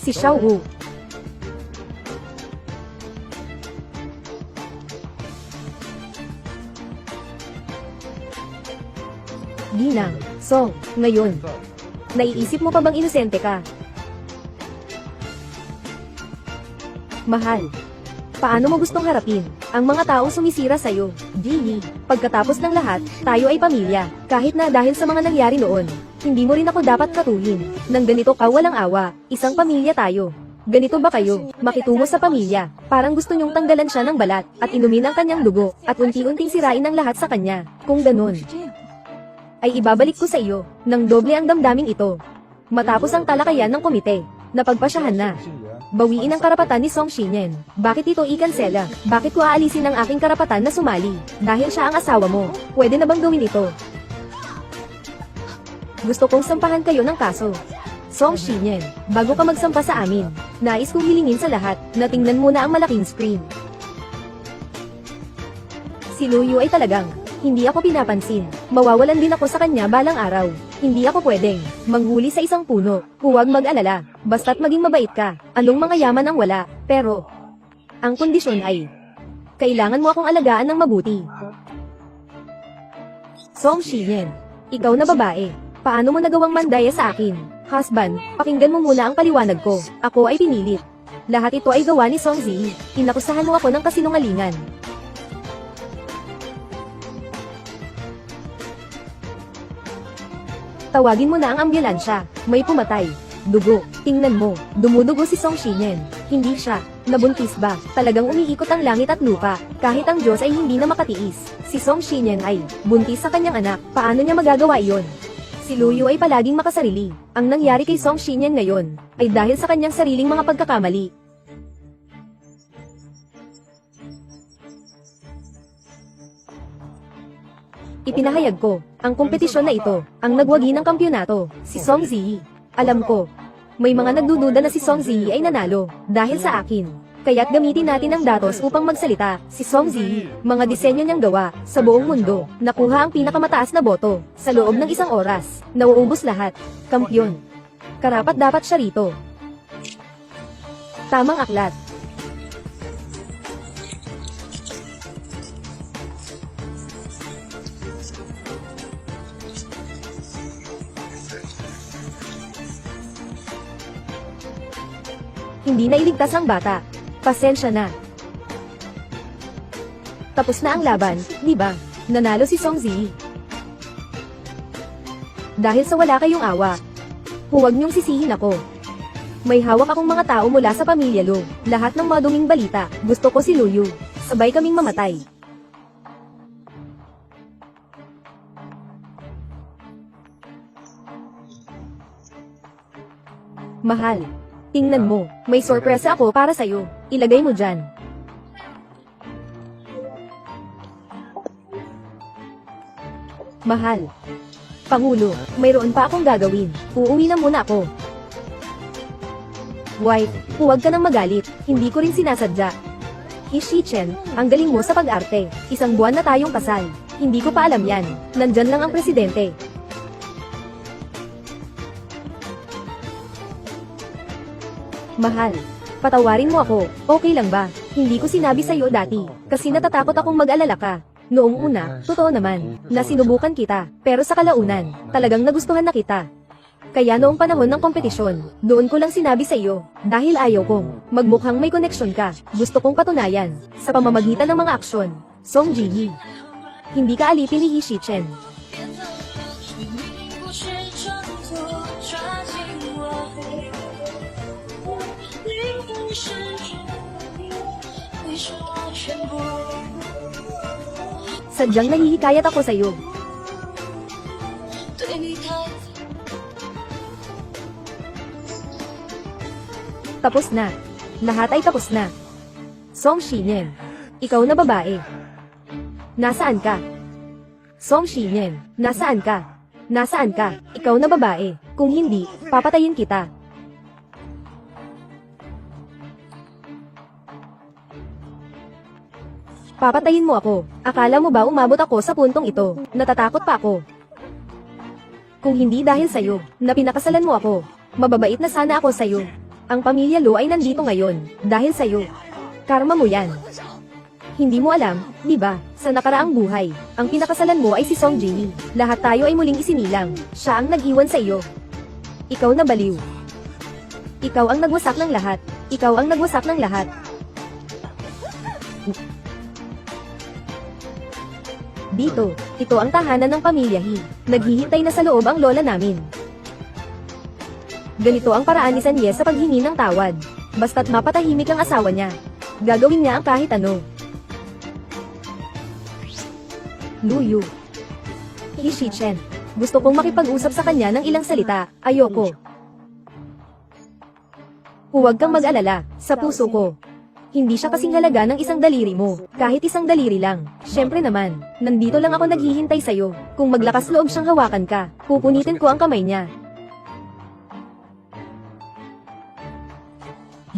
Si Xiao Wu. Ginang, Song, ngayon. Naiisip mo pa bang inosente ka? Mahal. Paano mo gustong harapin ang mga taong sumisira sa'yo? Gini, pagkatapos ng lahat, tayo ay pamilya. Kahit na dahil sa mga nangyari noon, hindi mo rin ako dapat katuhin. Nang ganito ka walang awa, isang pamilya tayo. Ganito ba kayo, makitungo sa pamilya? Parang gusto nyong tanggalan siya ng balat, at inumin ang kanyang dugo, at unti-unting sirain ang lahat sa kanya. Kung ganun, ay ibabalik ko sa iyo, ng doble ang damdaming ito. Matapos ang talakayan ng komite, napagpasyahan na. Bawiin ang karapatan ni Song Shinyen. Bakit ito ikansela? Bakit ko aalisin ang aking karapatan na sumali? Dahil siya ang asawa mo. Pwede na bang gawin ito? Gusto kong sampahan kayo ng kaso. Song Shinyen, bago ka magsampa sa amin, nais kong hilingin sa lahat na tingnan muna ang malaking screen. Si Luyu ay talagang, hindi ako pinapansin. Mawawalan din ako sa kanya balang araw. Hindi ako pwedeng manghuli sa isang puno. Huwag mag-alala, basta't maging mabait ka. Anong mga yaman ang wala, pero ang kondisyon ay kailangan mo akong alagaan ng mabuti. Song Shinyen, ikaw na babae, paano mo nagawang mandaya sa akin? Husband, pakinggan mo muna ang paliwanag ko. Ako ay pinilit. Lahat ito ay gawa ni Song Zi. Inakusahan mo ako ng kasinungalingan. Tawagin mo na ang ambulansya. May pumatay. Dugo. Tingnan mo. Dumudugo si Song Shinyen. Hindi siya. Nabuntis ba? Talagang umiikot ang langit at lupa. Kahit ang Diyos ay hindi na makatiis. Si Song Shinyen ay buntis sa kanyang anak. Paano niya magagawa iyon? Si Luyu ay palaging makasarili. Ang nangyari kay Song Shinyen ngayon ay dahil sa kanyang sariling mga pagkakamali. Ipinahayag ko, ang kompetisyon na ito, ang nagwagi ng kampyonato, si Song Zi. Alam ko, may mga nagdududa na si Song Zi ay nanalo, dahil sa akin. Kaya't gamitin natin ang datos upang magsalita, si Song Zi. Mga disenyo niyang gawa, sa buong mundo, nakuha ang pinakamataas na boto, sa loob ng isang oras, nauubos lahat. Kampyon. Karapat dapat siya rito. Tamang aklat. Hindi na iligtas ang bata. Pasensya na. Tapos na ang laban, di ba? Nanalo si Song Zi. Dahil sa wala kayong awa. Huwag niyong sisihin ako. May hawak akong mga tao mula sa pamilya Lu. Lahat ng maduming balita, gusto ko si Luyu. Sabay kaming mamatay. Mahal. Tingnan mo, may sorpresa ako para sa'yo. Ilagay mo dyan. Mahal. Pangulo, mayroon pa akong gagawin. Uuwi na muna ako. Wife, huwag ka nang magalit. Hindi ko rin sinasadya. Hishi-chen, ang galing mo sa pag-arte. Isang buwan na tayong kasal. Hindi ko pa alam yan. Nandyan lang ang presidente. Mahal, patawarin mo ako, okay lang ba? Hindi ko sinabi sa'yo dati, kasi natatakot akong mag-alala ka. Noong una, totoo naman, na sinubukan kita, pero sa kalaunan, talagang nagustuhan na kita. Kaya noong panahon ng kompetisyon, doon ko lang sinabi sa iyo, dahil ayaw kong magmukhang may koneksyon ka, gusto kong patunayan, sa pamamagitan ng mga aksyon. Song Ji-yi. Hindi ka alipin ni Hishi-chen. Sadyang nahihikayat ako sa'yo. Tapos na. Lahat ay tapos na. Song Shinyen. Ikaw na babae. Nasaan ka? Song Shinyen. Nasaan ka? Nasaan ka? Ikaw na babae. Kung hindi, papatayin kita. Papatayin mo ako. Akala mo ba umabot ako sa puntong ito? Natatakot pa ako. Kung hindi dahil sa'yo, na pinakasalan mo ako, mababait na sana ako sa'yo. Ang pamilya Lu ay nandito ngayon, dahil sa'yo. Karma mo yan. Hindi mo alam, di ba, sa nakaraang buhay, ang pinakasalan mo ay si Song Ji. Lahat tayo ay muling isinilang, siya ang nag-iwan sa iyo. Ikaw na baliw. Ikaw ang nagwasak ng lahat. Ikaw ang nagwasak ng lahat. Dito, ito ang tahanan ng pamilya He. Naghihintay na sa loob ang lola namin. Ganito ang paraan ni Sanye sa paghingi ng tawad. Basta't mapatahimik ang asawa niya. Gagawin niya ang kahit ano. Luyu. Hishi-chen. Gusto kong makipag-usap sa kanya ng ilang salita. Ayoko. Huwag kang mag-alala, sa puso ko. Hindi siya kasing halaga ng isang daliri mo, kahit isang daliri lang. Syempre naman, nandito lang ako naghihintay sa'yo. Kung maglakas loob siyang hawakan ka, pupunitin ko ang kamay niya.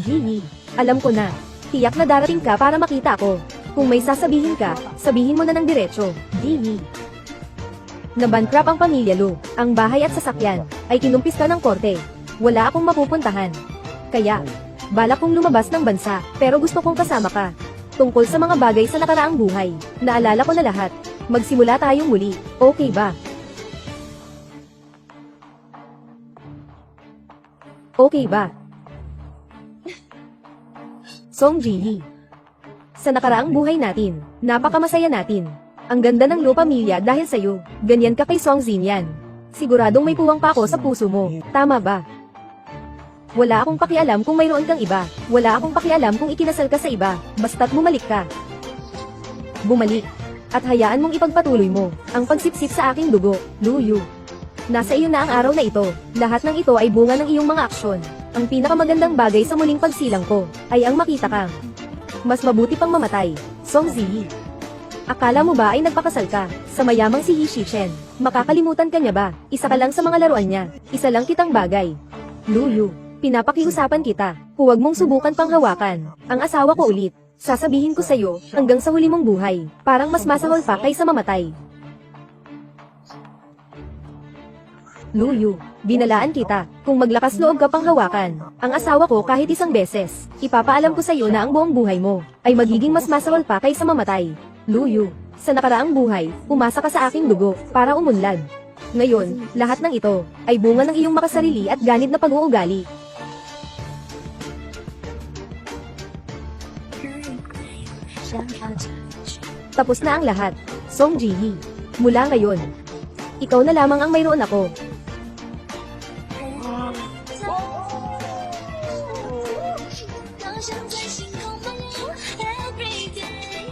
Gigi, alam ko na. Tiyak na darating ka para makita ako. Kung may sasabihin ka, sabihin mo na ng diretso. Gigi. Nabankrupt ang pamilya Lu. Ang bahay at sasakyan ay kinumpis ka ng korte. Wala akong mapupuntahan. Kaya, balak kong lumabas ng bansa, pero gusto kong kasama ka. Tungkol sa mga bagay sa nakaraang buhay, naalala ko na lahat. Magsimula tayong muli, okay ba? Okay ba? Song Ji-hee. Sa nakaraang buhay natin, napakamasaya natin. Ang ganda ng Lu pamilya dahil sa'yo. Ganyan ka kay Song Xinyan. Siguradong may puwang pa ako sa puso mo, tama ba? Wala akong pakialam kung mayroon kang iba. Wala akong pakialam kung ikinasal ka sa iba. Basta't bumalik ka. Bumalik. At hayaan mong ipagpatuloy mo ang pagsipsip sa aking dugo, Lu Yu. Nasa iyo na ang araw na ito. Lahat ng ito ay bunga ng iyong mga aksyon. Ang pinakamagandang bagay sa muling pagsilang ko ay ang makita kang mas mabuti pang mamatay, Song Ji. Akala mo ba ay nagpakasal ka sa mayamang si Yi Shichen? Makakalimutan ka niya ba? Isa ka lang sa mga laruan niya. Isa lang kitang bagay. Lu Yu. Pinapakiusapan kita, huwag mong subukan pang hawakan ang asawa ko ulit. Sasabihin ko sa'yo, hanggang sa huli mong buhay, parang mas masahol pa kaysa mamatay. Lu Yu, binalaan kita, kung maglakas loob ka pang hawakan ang asawa ko kahit isang beses, ipapaalam ko sa'yo na ang buong buhay mo ay magiging mas masahol pa kaysa mamatay. Lu Yu, sa nakaraang buhay, umasa ka sa aking dugo para umunlad. Ngayon, lahat ng ito ay bunga ng iyong makasarili at ganit na pag-uugali. Tapos na ang lahat, Song Ji-hee. Mula ngayon, ikaw na lamang ang mayroon ako. Every day,